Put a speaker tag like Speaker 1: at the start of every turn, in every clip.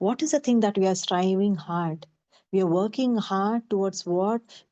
Speaker 1: what is the thing that we are striving hard, we are working hard towards what,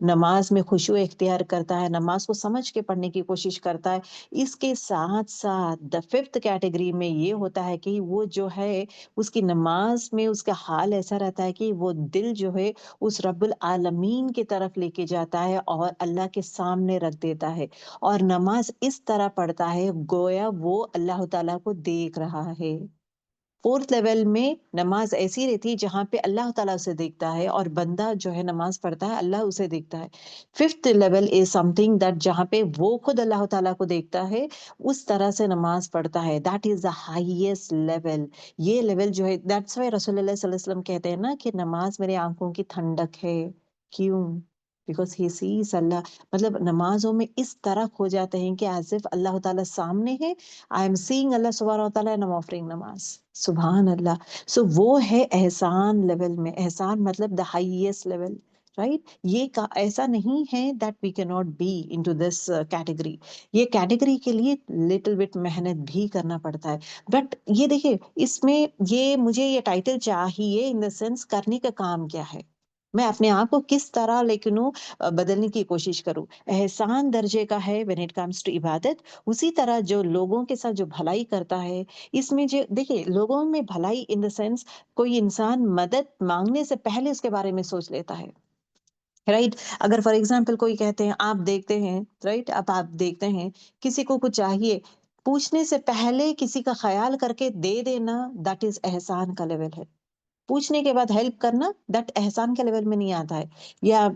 Speaker 1: نماز میں خشوع اختیار کرتا ہے، نماز کو سمجھ کے پڑھنے کی کوشش کرتا ہے۔ اس کے ساتھ ساتھ دا ففتھ کیٹیگری میں یہ ہوتا ہے کہ وہ جو ہے اس کی نماز میں اس کا حال ایسا رہتا ہے کہ وہ دل جو ہے اس رب العالمین کی طرف لے کے جاتا ہے اور اللہ کے سامنے رکھ دیتا ہے، اور نماز اس طرح پڑھتا ہے گویا وہ اللہ تعالیٰ کو دیکھ رہا ہے۔ فورتھ لیول میں نماز ایسی رہتی ہے جہاں پہ اللہ تعالیٰ اسے دیکھتا ہے اور بندہ جو ہے نماز پڑھتا ہے اللہ اسے دیکھتا ہے۔ Fifth level is some thing that جہاں پہ وہ خود اللہ تعالیٰ کو دیکھتا ہے، اس طرح سے نماز پڑھتا ہے، that is the highest level. یہ لیول جو ہے دیٹس وائی رسول اللہ صلی اللہ علیہ وسلم کہتے ہیں نا کہ نماز میرے آنکھوں کی ٹھنڈک ہے۔ کیوں؟ بیکاز ہی سیز اللہ، مطلب نمازوں میں اس طرح کھو جاتے ہیں کہ ایز اف اللہ تعالیٰ سامنے ہے، آئی ایم سیئنگ اللہ سبحانہ و تعالیٰ اینڈ آئی ایم آفرنگ نماز۔ سبحان اللہ۔ سو وہ ہے احسان لیول میں، احسان مطلب دا ہائیسٹ لیول، رائٹ؟ یہ ایسا نہیں ہے دیٹ وی کی not be into this category. یہ کیٹیگری کے لیے لٹل بٹ محنت بھی کرنا پڑتا ہے، بٹ یہ دیکھیں اس میں یہ مجھے یہ ٹائٹل چاہیے ان دا سینس کرنے کا کام کیا ہے، میں اپنے آپ کو کس طرح لیکن بدلنے کی کوشش کروں۔ احسان درجے کا ہے when it comes to عبادت، اسی طرح جو لوگوں کے ساتھ جو بھلائی کرتا ہے، اس میں جو دیکھیں لوگوں میں بھلائی ان دا سینس کوئی انسان مدد مانگنے سے پہلے اس کے بارے میں سوچ لیتا ہے، رائٹ؟ اگر فار ایگزامپل کوئی کہتے ہیں، آپ دیکھتے ہیں رائٹ، اب آپ دیکھتے ہیں کسی کو کچھ چاہیے، پوچھنے سے پہلے کسی کا خیال کر کے دے دینا، دیٹ از احسان کا لیول ہے۔ پوچھنے کے بعد ہیلپ کرنا، دیٹ احسان کے لیول میں نہیں آتا ہے۔ یا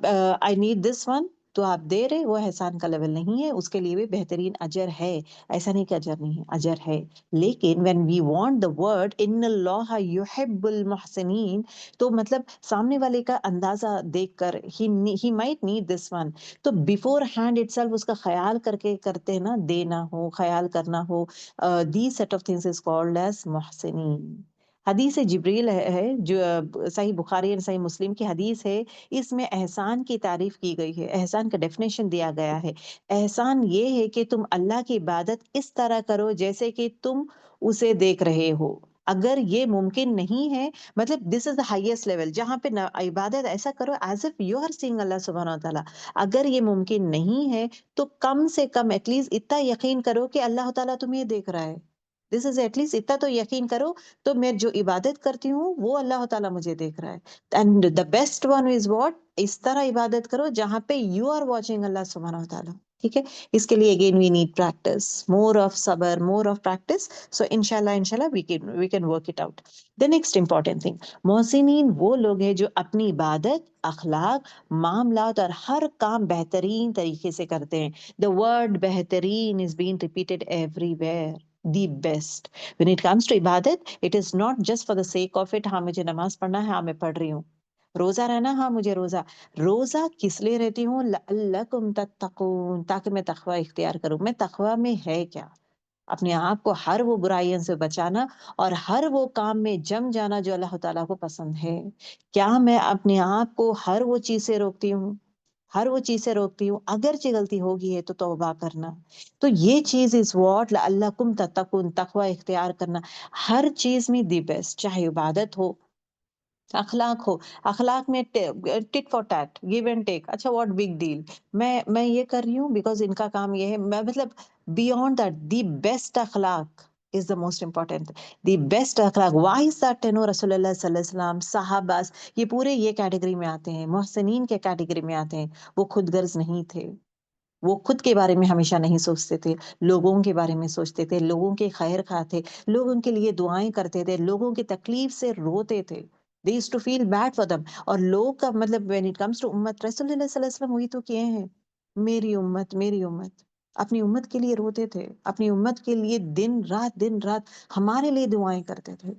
Speaker 1: آئی نیڈ دس ون تو آپ دے رہے، وہ احسان کا لیول نہیں ہے، اس کے لیے بھی بہترین اجر ہے، ایسا نہیں کہ اجر نہیں ہے، اجر ہے۔ لیکن when we want the word ان اللہ یحب المحسنین، تو مطلب سامنے والے کا اندازہ دیکھ کر he might need this one، تو بفور ہینڈ اٹ سیلف اس کا خیال کر کے کرتے نا، دینا ہو، خیال کرنا ہو، these set of things is called as محسنین۔ حدیث جبریل ہے جو صحیح بخاری اور صحیح مسلم کی حدیث ہے، اس میں احسان کی تعریف کی گئی ہے، احسان کا ڈیفینیشن دیا گیا ہے۔ احسان یہ ہے کہ تم اللہ کی عبادت اس طرح کرو جیسے کہ تم اسے دیکھ رہے ہو۔ اگر یہ ممکن نہیں ہے، مطلب دس از دا ہائیسٹ لیول جہاں پہ عبادت ایسا کرو ایز اف یو آر سینگ اللہ سبحانہ وتعالیٰ۔ اگر یہ ممکن نہیں ہے تو کم سے کم ایٹ لیسٹ اتنا یقین کرو کہ اللہ تعالیٰ تمہیں دیکھ رہا ہے، دس از ایٹ لیسٹ اتنا تو یقین کرو، تو میں جو عبادت کرتی ہوں وہ اللہ تعالیٰ مجھے دیکھ رہا ہے۔ And the best one is what, اس طرح عبادت کرو جہاں پہ یو آر واچنگ اللہ سبحانہ و تعالیٰ، ٹھیک ہے؟ اس کے لیے again we need practice, more of صبر، مور آف پریکٹس، سو انشاءاللہ we can work it out. The next important thing, محسنین وہ لوگ ہیں جو اپنی عبادت، اخلاق، معاملات اور ہر کام بہترین طریقے سے کرتے ہیں۔ دا ورڈ بہترین is been repeated everywhere, the best. when it comes to عبادت it is not just for the sake of it، ہاں مجھے نماز پڑھنا ہے، ہاں میں پڑھ رہی ہوں، روزہ رہنا، ہاں مجھے روزہ کس لیے رہتی ہوں؟ لعلکم تتقون، تاکہ میں تقوی اختیار کروں۔ میں تقوی میں ہے کیا؟ اپنے آپ کو ہر وہ برائیوں سے بچانا اور ہر وہ کام میں جم جانا جو اللہ تعالیٰ کو پسند ہے۔ کیا میں اپنے آپ کو ہر وہ چیز سے روکتی ہوں؟ ہر وہ چیز سے روکتی ہوں، اگرچہ غلطی ہوگی ہے تو توبہ کرنا۔ تو یہ چیز از واٹ لعلکم تتقون، تقوی اختیار کرنا، ہر چیز میں دی بیسٹ، چاہے عبادت ہو، اخلاق ہو۔ اخلاق میں tit for tat, give and take, اچھا واٹ بگ ڈیل، میں یہ کر رہی ہوں بیکاز ان کا کام یہ ہے، میں مطلب بیونڈ دیٹ دی بیسٹ اخلاق is the most important, the best اخلاق۔ Why is that? رسول اللہ صلی اللہ علیہ وسلم، صحابہ، یہ پورے یہ کیٹیگری میں آتے ہیں، محسنین کے کیٹیگری میں آتے ہیں۔ وہ خود غرض نہیں تھے، وہ خود کے بارے میں ہمیشہ نہیں سوچتے تھے، لوگوں کے بارے میں سوچتے تھے، لوگوں کے خیر خواہ تھے، لوگوں کے لیے دعائیں کرتے تھے، لوگوں کی تکلیف سے روتے تھے۔ They used to feel bad for them۔ اور لوگ کا مطلب when it comes to امت، رسول اللہ صلی اللہ علیہ وسلم وہی تو کیے ہیں، میری امت میری امت، اپنی امت کے لیے روتے تھے، اپنی امت کے لیے دن رات ہمارے لیے دعائیں کرتے تھے۔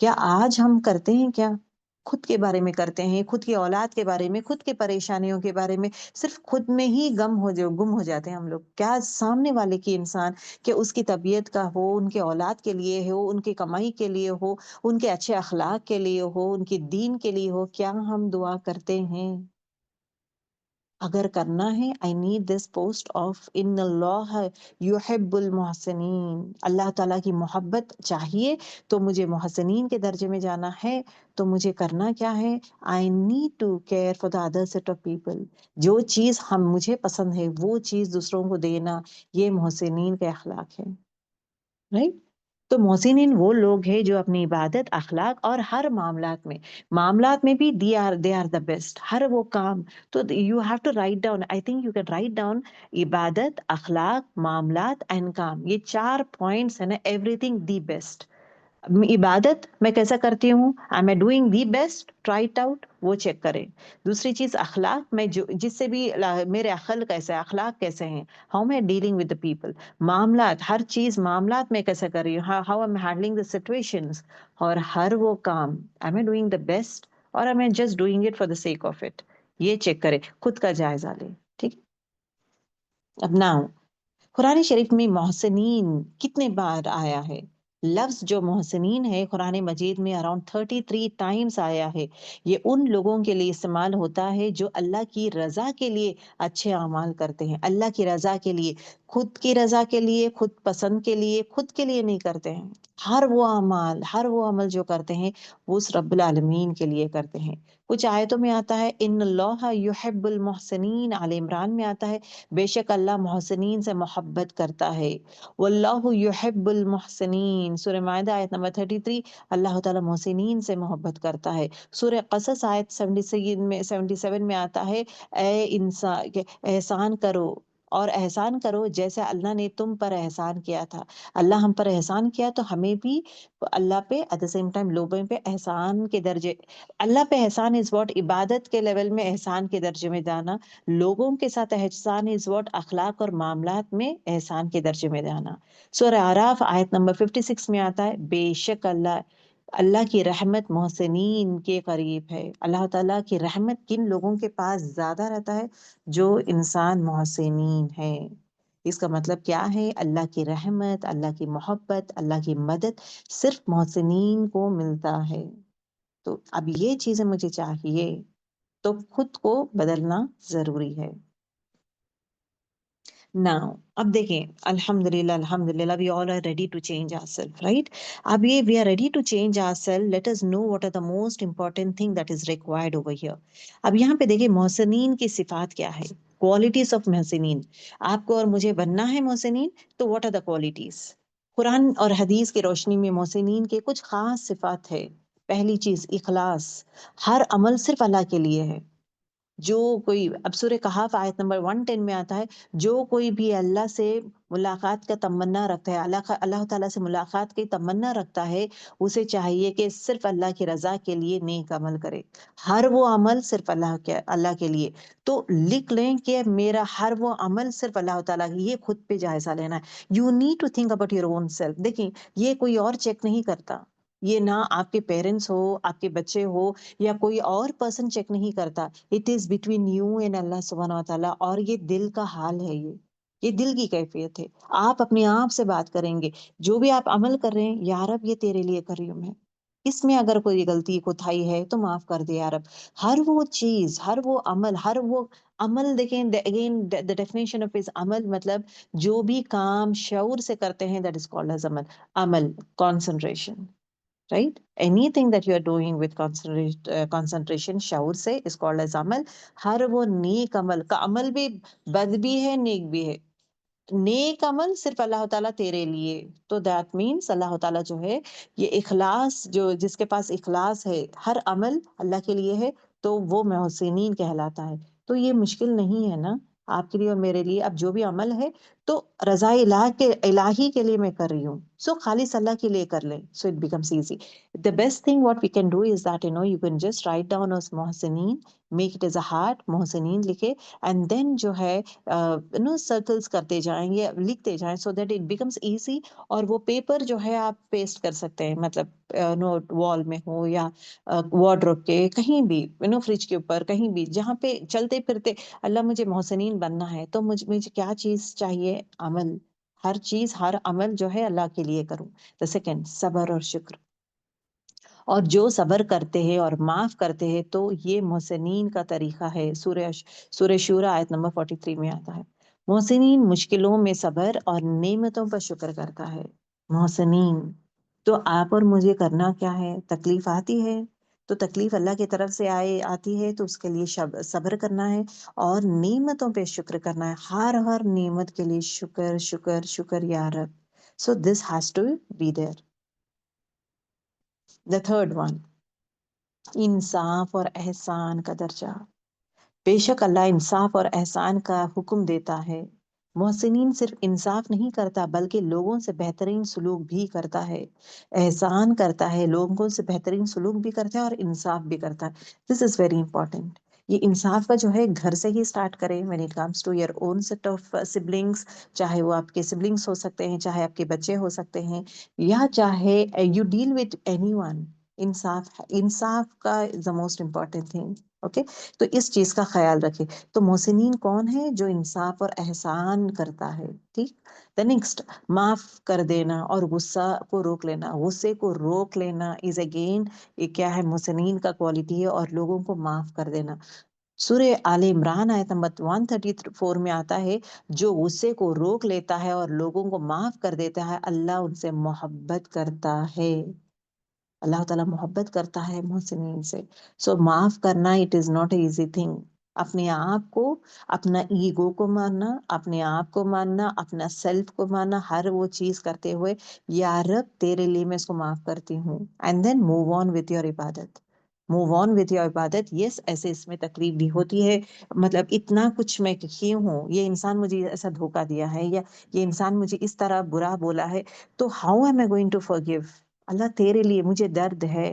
Speaker 1: کیا آج ہم کرتے ہیں کیا؟ خود کے بارے میں کرتے ہیں، خود کی اولاد کے بارے میں، خود کے پریشانیوں کے بارے میں، صرف خود میں ہی گم ہو جاتے ہیں ہم لوگ۔ کیا سامنے والے کی انسان کہ اس کی طبیعت کا ہو، ان کے اولاد کے لیے ہو، ان کی کمائی کے لیے ہو، ان کے اچھے اخلاق کے لیے ہو، ان کی دین کے لیے ہو، کیا ہم دعا کرتے ہیں؟ اگر کرنا ہے I need this post of ان اللہ یحب المحسنین، اللہ تعالیٰ کی محبت چاہیے تو مجھے محسنین کے درجے میں جانا ہے، تو مجھے کرنا کیا ہے؟ I need to care for the other set of people. جو چیز مجھے پسند ہے وہ چیز دوسروں کو دینا، یہ محسنین کے اخلاق ہے، رائٹ؟ تو محسنین وہ لوگ ہیں جو اپنی عبادت، اخلاق اور ہر معاملات میں بھی دے آر دا بیسٹ، ہر وہ کام. تو you have to write down, I think you can write down عبادت، اخلاق، معاملات اینڈ کام، یہ 4 پوائنٹس ہیں نا، ایوری تھنگ دی بیسٹ. عبادت میں کیسا کرتی ہوں، am a doing the best, try it out, وہ چیک کریں. دوسری چیز اخلاق، میں جس سے بھی میرے عقل کیسے، اخلاق کیسے ہیں، ہاؤ میں ڈیلنگ ود دا پیپل. معاملات، ہر چیز معاملات میں کیسا کر رہی ہوں، how am handling the situations. اور ہر وہ کام am a doing the best اور am a just doing it for the sake of it, یہ چیک کرے، خود کا جائزہ لے. ٹھیک. اب ناؤ قرآن شریف میں محسنین کتنے بار آیا ہے؟ لفظ جو محسنین ہے قرآن مجید میں اراؤنڈ 33 ٹائمز آیا ہے. یہ ان لوگوں کے لیے استعمال ہوتا ہے جو اللہ کی رضا کے لیے اچھے اعمال کرتے ہیں، اللہ کی رضا کے لیے، خود کی رضا کے لیے، خود پسند کے لیے، خود کے لیے نہیں کرتے ہیں. ہر وہ عمل جو کرتے ہیں وہ اس رب العالمین کے لیے کرتے ہیں. کچھ آیتوں میں آتا ہے ان اللہ یحب المحسنین، آل عمران میں آتا ہے بے شک اللہ محسنین سے محبت کرتا ہے. واللہ یحب المحسنین، سورہ مائدہ آیت نمبر 33، اللہ تعالیٰ محسنین سے محبت کرتا ہے. سورہ قصص آیت 77 میں آتا ہے اے انسان احسان کرو، اور احسان کرو جیسے اللہ نے تم پر احسان کیا تھا. اللہ ہم پر احسان کیا تو ہمیں بھی اللہ پہ ایٹ دا سیم ٹائم لوگوں پہ احسان کے درجے، اللہ پہ احسان از واٹ عبادت کے لیول میں احسان کے درجے میں جانا، لوگوں کے ساتھ احسان از واٹ اخلاق اور معاملات میں احسان کے درجے میں جانا. سورہ اعراف آیت نمبر 56 میں آتا ہے بے شک اللہ کی رحمت محسنین کے قریب ہے. اللہ تعالیٰ کی رحمت کن لوگوں کے پاس زیادہ رہتا ہے؟ جو انسان محسنین ہے. اس کا مطلب کیا ہے؟ اللہ کی رحمت، اللہ کی محبت، اللہ کی مدد صرف محسنین کو ملتا ہے. تو اب یہ چیزیں مجھے چاہیے تو خود کو بدلنا ضروری ہے. Now اب دیکھیں الحمدللہ we all are ready to change ourselves, right? اب یہ we are ready to change ourselves, let us know what are the most important thing that is required over here. اب یہاں پہ دیکھیں محسنین کی صفات کیا ہے، qualities of محسنین. آپ کو اور مجھے بننا ہے محسنین تو what are the qualities؟ قرآن اور حدیث کی روشنی میں محسنین کے کچھ خاص صفات ہے. پہلی چیز اخلاص، ہر عمل صرف اللہ کے لیے ہے. جو کوئی، اب سورہ کہف آیت نمبر 110 میں آتا ہے جو کوئی بھی اللہ سے ملاقات کا تمنا رکھتا ہے، اللہ تعالیٰ سے ملاقات کی تمنا رکھتا ہے، اسے چاہیے کہ صرف اللہ کی رضا کے لیے نیک عمل کرے. ہر وہ عمل صرف اللہ کے لیے. تو لکھ لیں کہ میرا ہر وہ عمل صرف اللہ تعالیٰ کی، یہ خود پہ جائزہ لینا ہے. You need to think about your own self. دیکھیں یہ کوئی اور چیک نہیں کرتا، یہ نہ آپ کے پیرنٹس ہو، آپ کے بچے ہو یا کوئی اور پرسن چیک نہیں کرتا. It is between you and Allah سبحانہ وتعالیٰ. اور یہ دل کا حال ہے، یہ دل کی کیفیت ہے. آپ اپنے آپ سے بات کریں گے، جو بھی آپ عمل کر رہے ہیں یا رب یہ تیرے لیے کر رہی ہوں میں، اس میں اگر کوئی غلطی کوتاہی ہے تو معاف کر دے یا رب. ہر وہ چیز، ہر وہ عمل دیکھیں again the definition of is عمل مطلب جو بھی کام شعور سے کرتے ہیں that is called as عمل concentration. Right? Anything that you are doing with concentration شعور سے is called as عمل. ہر وہ نیک عمل کا عمل بھی بد بھی ہے، نیک بھی ہے. نیک عمل صرف اللہ تعالیٰ تیرے لیے، تو دیٹ مینس اللہ تعالیٰ جو ہے یہ اخلاص، جو جس کے پاس اخلاص ہے ہر عمل اللہ کے لیے ہے تو وہ محسنین کہلاتا ہے. تو یہ مشکل نہیں ہے نا آپ کے لیے اور میرے لیے. اب جو بھی عمل ہے تو رضا الہی کے لیے میں کر رہی ہوں، سو خالص اللہ کے لیے کر لیں، so it becomes easy. The best thing what we can do is that you can just write down as محسنین, make it as a heart محسنین لکھے and then جو ہے سرکلز کرتے جائیں یا لکھتے جائیں so that it becomes easy. اور وہ پیپر جو ہے آپ پیسٹ کر سکتے ہیں، مطلب نوٹ وال میں ہو یا وارڈروب کے کہیں بھی، فریج کے اوپر کہیں بھی، جہاں پہ چلتے پھرتے اللہ مجھے محسنین بننا ہے تو مجھے کیا چیز چاہیے؟ عمل. ہر چیز، ہر عمل جو ہے اللہ کے لیے کروں. The second صبر اور شکر. اور جو صبر کرتے ہیں اور معاف کرتے ہیں تو یہ محسنین کا طریقہ ہے. سورہ شورہ آیت نمبر 43 میں آتا ہے. محسنین مشکلوں میں صبر اور نعمتوں پر شکر کرتا ہے. محسنین تو آپ اور مجھے کرنا کیا ہے؟ تکلیف آتی ہے تو تکلیف اللہ کی طرف سے آتی ہے تو اس کے لیے صبر کرنا ہے اور نعمتوں پہ شکر کرنا ہے. ہر نعمت کے لیے شکر شکر شکر یا رب. So this has to be there. The third one, انصاف اور احسان کا درجہ. بے شک اللہ انصاف اور احسان کا حکم دیتا ہے. محسنین صرف انصاف نہیں کرتا بلکہ لوگوں سے بہترین سلوک بھی کرتا ہے. احسان کرتا ہے، لوگوں سے بہترین سلوک بھی کرتا ہے اور انصاف بھی کرتا ہے. دس از ویری امپورٹنٹ. یہ انصاف کا جو ہے گھر سے ہی سٹارٹ کریں. when it comes to your own set of siblings، چاہے وہ آپ کے سبلنگس ہو سکتے ہیں، چاہے آپ کے بچے ہو سکتے ہیں، یا چاہے you deal with anyone. انصاف کا is the most important thing. Okay, تو اس چیز کا خیال رکھے. تو محسنین کون ہے؟ جو انصاف اور احسان کرتا ہے. ٹھیک. دا نیکسٹ، معاف کر دینا اور غصہ کو روک لینا. غصے کو روک لینا از اگین یہ کیا ہے؟ محسنین کا کوالٹی ہے. اور لوگوں کو معاف کر دینا. سورہ آل عمران آیت نمبر 134 میں آتا ہے، جو غصے کو روک لیتا ہے اور لوگوں کو معاف کر دیتا ہے اللہ ان سے محبت کرتا ہے. اللہ تعالیٰ محبت کرتا ہے محسنین سے. سو معاف کرنا it is not a easy thing. اپنے آپ کو، اپنا ایگو کو ماننا، اپنے آپ کو ماننا، اپنا سیلف کو ماننا، ہر وہ چیز کرتے ہوئے یا رب تیرے لیے میں اس کو معاف کرتی ہوں. And then move on with your عبادت. موو آن وتھ یور عبادت. یس، ایسے اس میں تکلیف بھی ہوتی ہے. مطلب اتنا کچھ میں کی ہوں، یہ انسان مجھے ایسا دھوکہ دیا ہے، یا یہ انسان مجھے اس طرح برا بولا ہے، تو how am I going to forgive? Allah تیرے لیے مجھے درد ہے،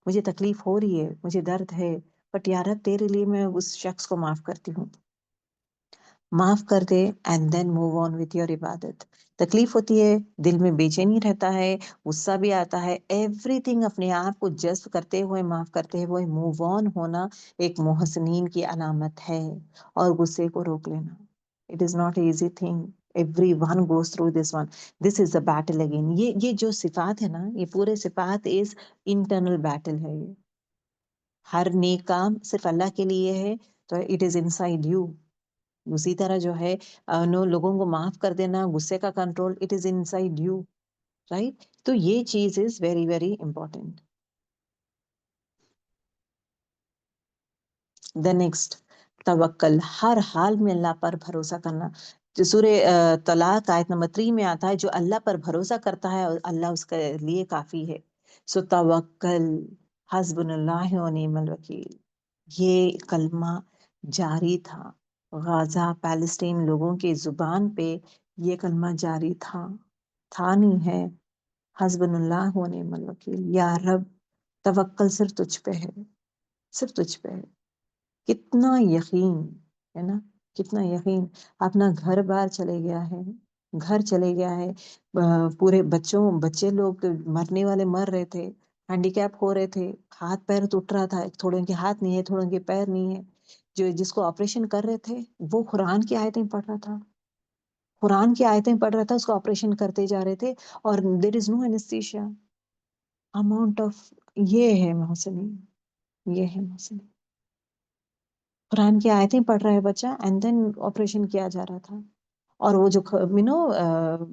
Speaker 1: مجھے تکلیف ہو رہی ہے، مجھے درد ہے، بٹ یا رب تیرے لیے میں اس شخص کو معاف کرتی ہوں. معاف کر دے and then move on with your عبادت. تکلیف ہوتی ہے، دل میں بے چینی رہتا ہے، غصہ بھی آتا ہے، ایوری تھنگ اپنے آپ کو جذب کرتے ہوئے معاف کرتے ہوئے موو آن ہونا ایک محسنین کی علامت ہے. اور غصے کو روک لینا it is not easy thing. Every one goes through this one. This is a battle again. یہ جو صفات ہے نا، یہ پورے صفات از انٹرنل بیٹل ہے. یہ ہر نیک کام صرف اللہ کے لیے ہے تو it is in side you. اسی طرح جو ہے لوگوں کو معاف کر دینا، غصے کا control, it is in side you. Right. تو یہ چیز is very very important. The next, توکل. ہر حال میں اللہ پر بھروسہ کرنا. جو سورہ طلاق آیت نمبر 3 میں آتا ہے، جو اللہ پر بھروسہ کرتا ہے اللہ اس کے لیے کافی ہے. سو توکل حسبنا اللہ و نعم الوکیل. یہ کلمہ جاری تھا. غازہ پیلسٹین لوگوں کی زبان پہ یہ کلمہ جاری تھا نہیں ہے. حسبنا اللہ و نعم الوکیل. یا رب توکل صرف تجھ پہ ہے، صرف تجھ پہ ہے. کتنا یقین ہے نا، کتنا یقین. اپنا گھر بار چلے گیا ہے، گھر چلے گیا ہے، پورے بچے لوگ مرنے والے مر رہے تھے، ہینڈی کیپ ہو رہے تھے، ہاتھ پیر ٹوٹ رہا تھا، تھوڑے کے ہاتھ نہیں ہے، تھوڑے کے پیر نہیں ہے. جس کو آپریشن کر رہے تھے وہ قرآن کی آیتیں پڑھ رہا تھا، قرآن کی آیتیں پڑھ رہا تھا، اس کو آپریشن کرتے جا رہے تھے اور دیر از نو اینستھیشیا. Amount of. یہ ہے محسنین، یہ ہے محسنین. قرآن کی آیتیں پڑھ رہا ہے بچہ اینڈ دین آپریشن کیا جا رہا تھا. اور وہ جو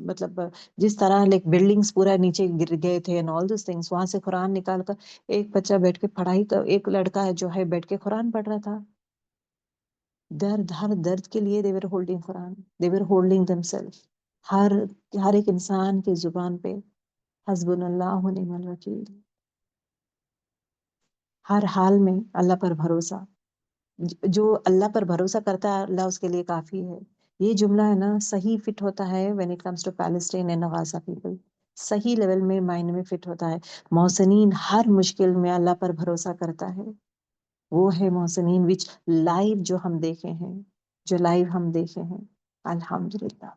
Speaker 1: مطلب جس طرح لائک بلڈنگز پورا نیچے گر گئے تھے اینڈ آل دوز تھنگس، وہاں سے قرآن نکال کر ایک بچہ بیٹھ کے پڑھائی کا، ایک لڑکا ہے جو ہے بیٹھ کے قرآن پڑھ رہا تھا. ہر درد کے لیے they were holding Quran, they were holding themselves. ہر ایک انسان کی زبان پہ حسبنا اللہ و نعم الوکیل. ہر حال میں اللہ پر بھروسہ. جو اللہ پر بھروسہ کرتا ہے اللہ اس کے لیے کافی ہے. یہ جملہ ہے نا صحیح فٹ ہوتا ہے when it comes to Palestine and غازہ people. صحیح لیول میں مائنڈ میں فٹ ہوتا ہے. محسنین ہر مشکل میں اللہ پر بھروسہ کرتا ہے. وہ ہے محسنین وچ لائیو جو ہم دیکھے ہیں، جو لائیو ہم دیکھے ہیں. الحمدللہ.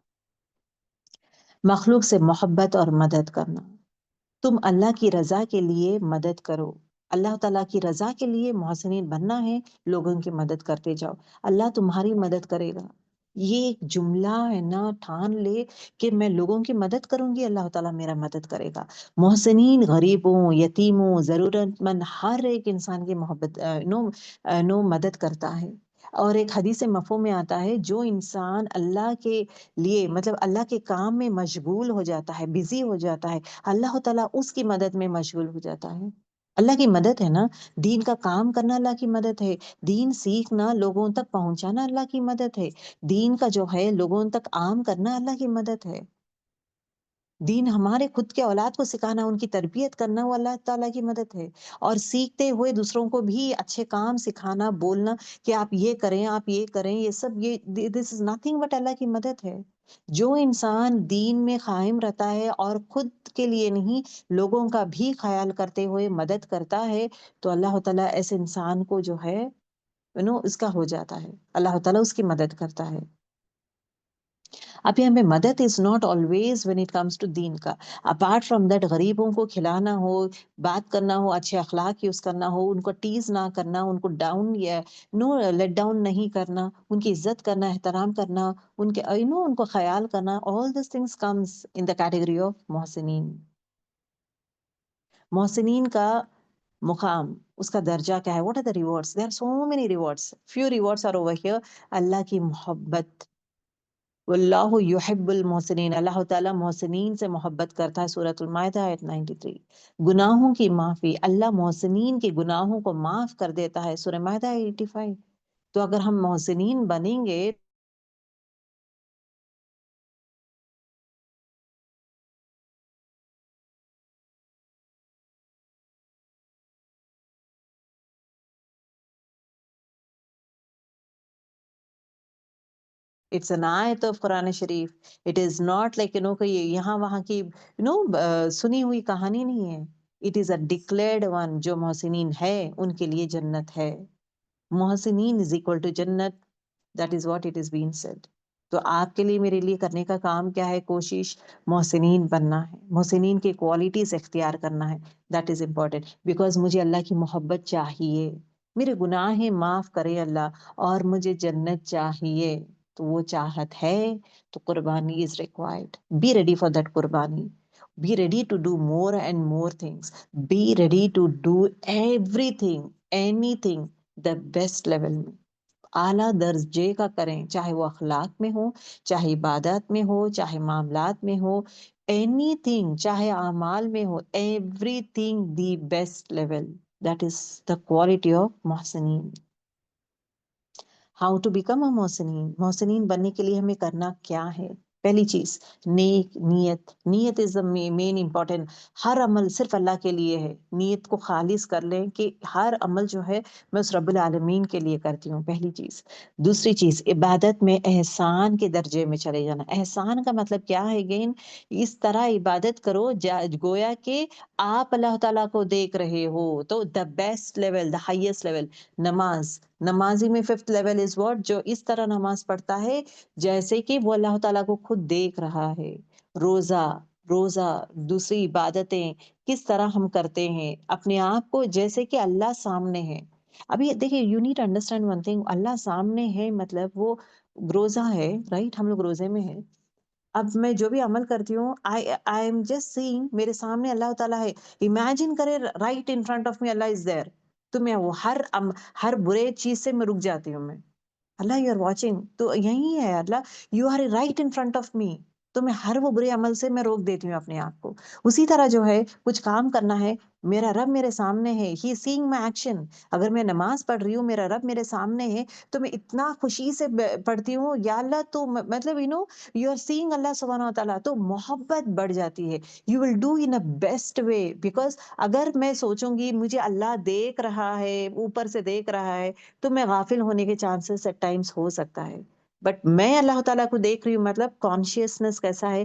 Speaker 1: مخلوق سے محبت اور مدد کرنا. تم اللہ کی رضا کے لیے مدد کرو. اللہ تعالیٰ کی رضا کے لیے محسنین بننا ہے، لوگوں کی مدد کرتے جاؤ، اللہ تمہاری مدد کرے گا. یہ ایک جملہ ہے نا، ٹھان لے کہ میں لوگوں کی مدد کروں گی، اللہ تعالیٰ میرا مدد کرے گا۔ محسنین، غریبوں، یتیموں، ضرورت مند، ہر ایک انسان کی محبت مدد کرتا ہے۔ اور ایک حدیث مفہوم میں آتا ہے، جو انسان اللہ کے لیے مطلب اللہ کے کام میں مشغول ہو جاتا ہے، بزی ہو جاتا ہے، اللہ تعالیٰ اس کی مدد میں مشغول ہو جاتا ہے۔ اللہ کی مدد ہے نا، دین کا کام کرنا اللہ کی مدد ہے، دین سیکھنا، لوگوں تک پہنچانا اللہ کی مدد ہے، دین کا جو ہے لوگوں تک عام کرنا اللہ کی مدد ہے، دین ہمارے خود کے اولاد کو سکھانا، ان کی تربیت کرنا، وہ اللہ تعالیٰ کی مدد ہے۔ اور سیکھتے ہوئے دوسروں کو بھی اچھے کام سکھانا، بولنا کہ آپ یہ کریں، آپ یہ کریں، یہ سب یہ دس از نتھنگ بٹ اللہ کی مدد ہے۔ جو انسان دین میں قائم رہتا ہے اور خود کے لیے نہیں، لوگوں کا بھی خیال کرتے ہوئے مدد کرتا ہے، تو اللہ تعالیٰ ایسے انسان کو جو ہے اس کا ہو جاتا ہے، اللہ تعالیٰ اس کی مدد کرتا ہے۔ اب یہاں پہ مدد is not always when it comes to دین کا، اپارٹ فرام دیٹ غریبوں کو کھلانا ہو، بات کرنا ہو، اچھے اخلاق یوز کرنا ہو، ان کو ٹیز نہ کرنا، ان کو ڈاؤن یا لیٹ ڈاؤن نہیں کرنا، ان کی عزت کرنا، احترام کرنا، ان کے ان کو خیال کرنا، all these things comes in the category of محسنین۔ محسنین کا مقام، اس کا درجہ کیا ہے؟ what are the rewards? There are so many rewards. Few rewards are over here. اللہ کی محبت، واللہ یحب المحسنین، اللہ تعالیٰ محسنین سے محبت کرتا ہے، سورۃ المائدہ آیت 93۔ گناہوں کی معافی، اللہ محسنین کے گناہوں کو معاف کر دیتا ہے، سورہ مائدہ 85۔ تو اگر ہم محسنین بنیں گے، اٹس این آیت of Quran Sharif, it is not like کہ یہاں وہاں کی سنی ہوئی کہانی نہیں ہے، it is a declared one. جو محسنین ہے ان کے لیے جنت ہے، محسنین از اکول ٹو جنت، that is what it is been said. تو آپ کے لیے، میرے لیے کرنے کا کام کیا ہے؟ کوشش محسنین بننا ہے، محسنین کی کوالٹیز اختیار کرنا ہے، دیٹ از امپورٹنٹ، بیکاز مجھے اللہ کی محبت چاہیے، میرے گناہ معاف کرے اللہ، اور مجھے جنت چاہیے۔ تو وہ چاہت ہے تو قربانی is required, be ready for that قربانی، be ready to do more and more things, be ready to do everything, anything the best level میں، اعلیٰ درجے کا کریں، چاہے وہ اخلاق میں ہو، چاہے عبادات میں ہو، چاہے معاملات میں ہو، اینی تھنگ، چاہے اعمال میں ہو، everything the best level, that is the quality of محسنین۔ ہاؤ ٹو بیکم اے محسنین، محسنین بننے کے لیے ہمیں کرنا کیا ہے؟ پہلی چیز، نیک نیت، نیت از دا مین امپورٹنٹ۔ ہر عمل صرف اللہ کے لیے ہے، نیت کو خالص کر لیں کہ ہر عمل جو ہے میں اس رب العالمین کے لیے کرتی ہوں، پہلی چیز۔ دوسری چیز، عبادت میں احسان کے درجے میں چلے جانا۔ احسان کا مطلب کیا ہے؟ گین اس طرح عبادت کرو گویا کہ آپ اللہ تعالیٰ کو دیکھ رہے ہو، تو دا best level, the highest level. نماز، نمازی میں ففتھ لیول از واٹ؟ جو اس طرح نماز پڑھتا ہے جیسے کہ وہ اللہ تعالیٰ کو خود دیکھ رہا ہے۔ روزہ، روزہ، دوسری عبادتیں کس طرح ہم کرتے ہیں، اپنے آپ کو جیسے کہ اللہ سامنے ہے۔ ابھی دیکھیں، you need understand one thing, Allah سامنے ہے مطلب وہ روزہ ہے، رائٹ؟ ہم لوگ روزے میں ہیں، اب میں جو بھی عمل کرتی ہوں، آئی ایم جسٹ سیئنگ، میرے سامنے اللہ تعالیٰ ہے، امیجن کرے right in front of me Allah is there, تو میں وہ ہر برے چیز سے میں رک جاتی ہوں، میں اللہ یو آر واچنگ، تو یہی ہے Allah, you are right in front of me, تو میں ہر وہ برے عمل سے میں روک دیتی ہوں اپنے آپ کو۔ اسی طرح جو ہے کچھ کام کرنا ہے، میرا رب میرے سامنے ہے، ہی سینگ مائی ایکشن۔ اگر میں نماز پڑھ رہی ہوں، میرا رب میرے سامنے ہے، تو میں اتنا خوشی سے پڑھتی ہوں، یا اللہ تو مطلب یو آر سینگ اللہ سبحانہ و تعالیٰ، تو محبت بڑھ جاتی ہے، you will do in a best way, because اگر میں سوچوں گی مجھے اللہ دیکھ رہا ہے، اوپر سے دیکھ رہا ہے، تو میں غافل ہونے کے چانسز ایٹ ٹائمس ہو سکتا ہے، بٹ میں اللہ تعالیٰ کو دیکھ رہی ہوں، مطلب کانشیسنس کیسا ہے؟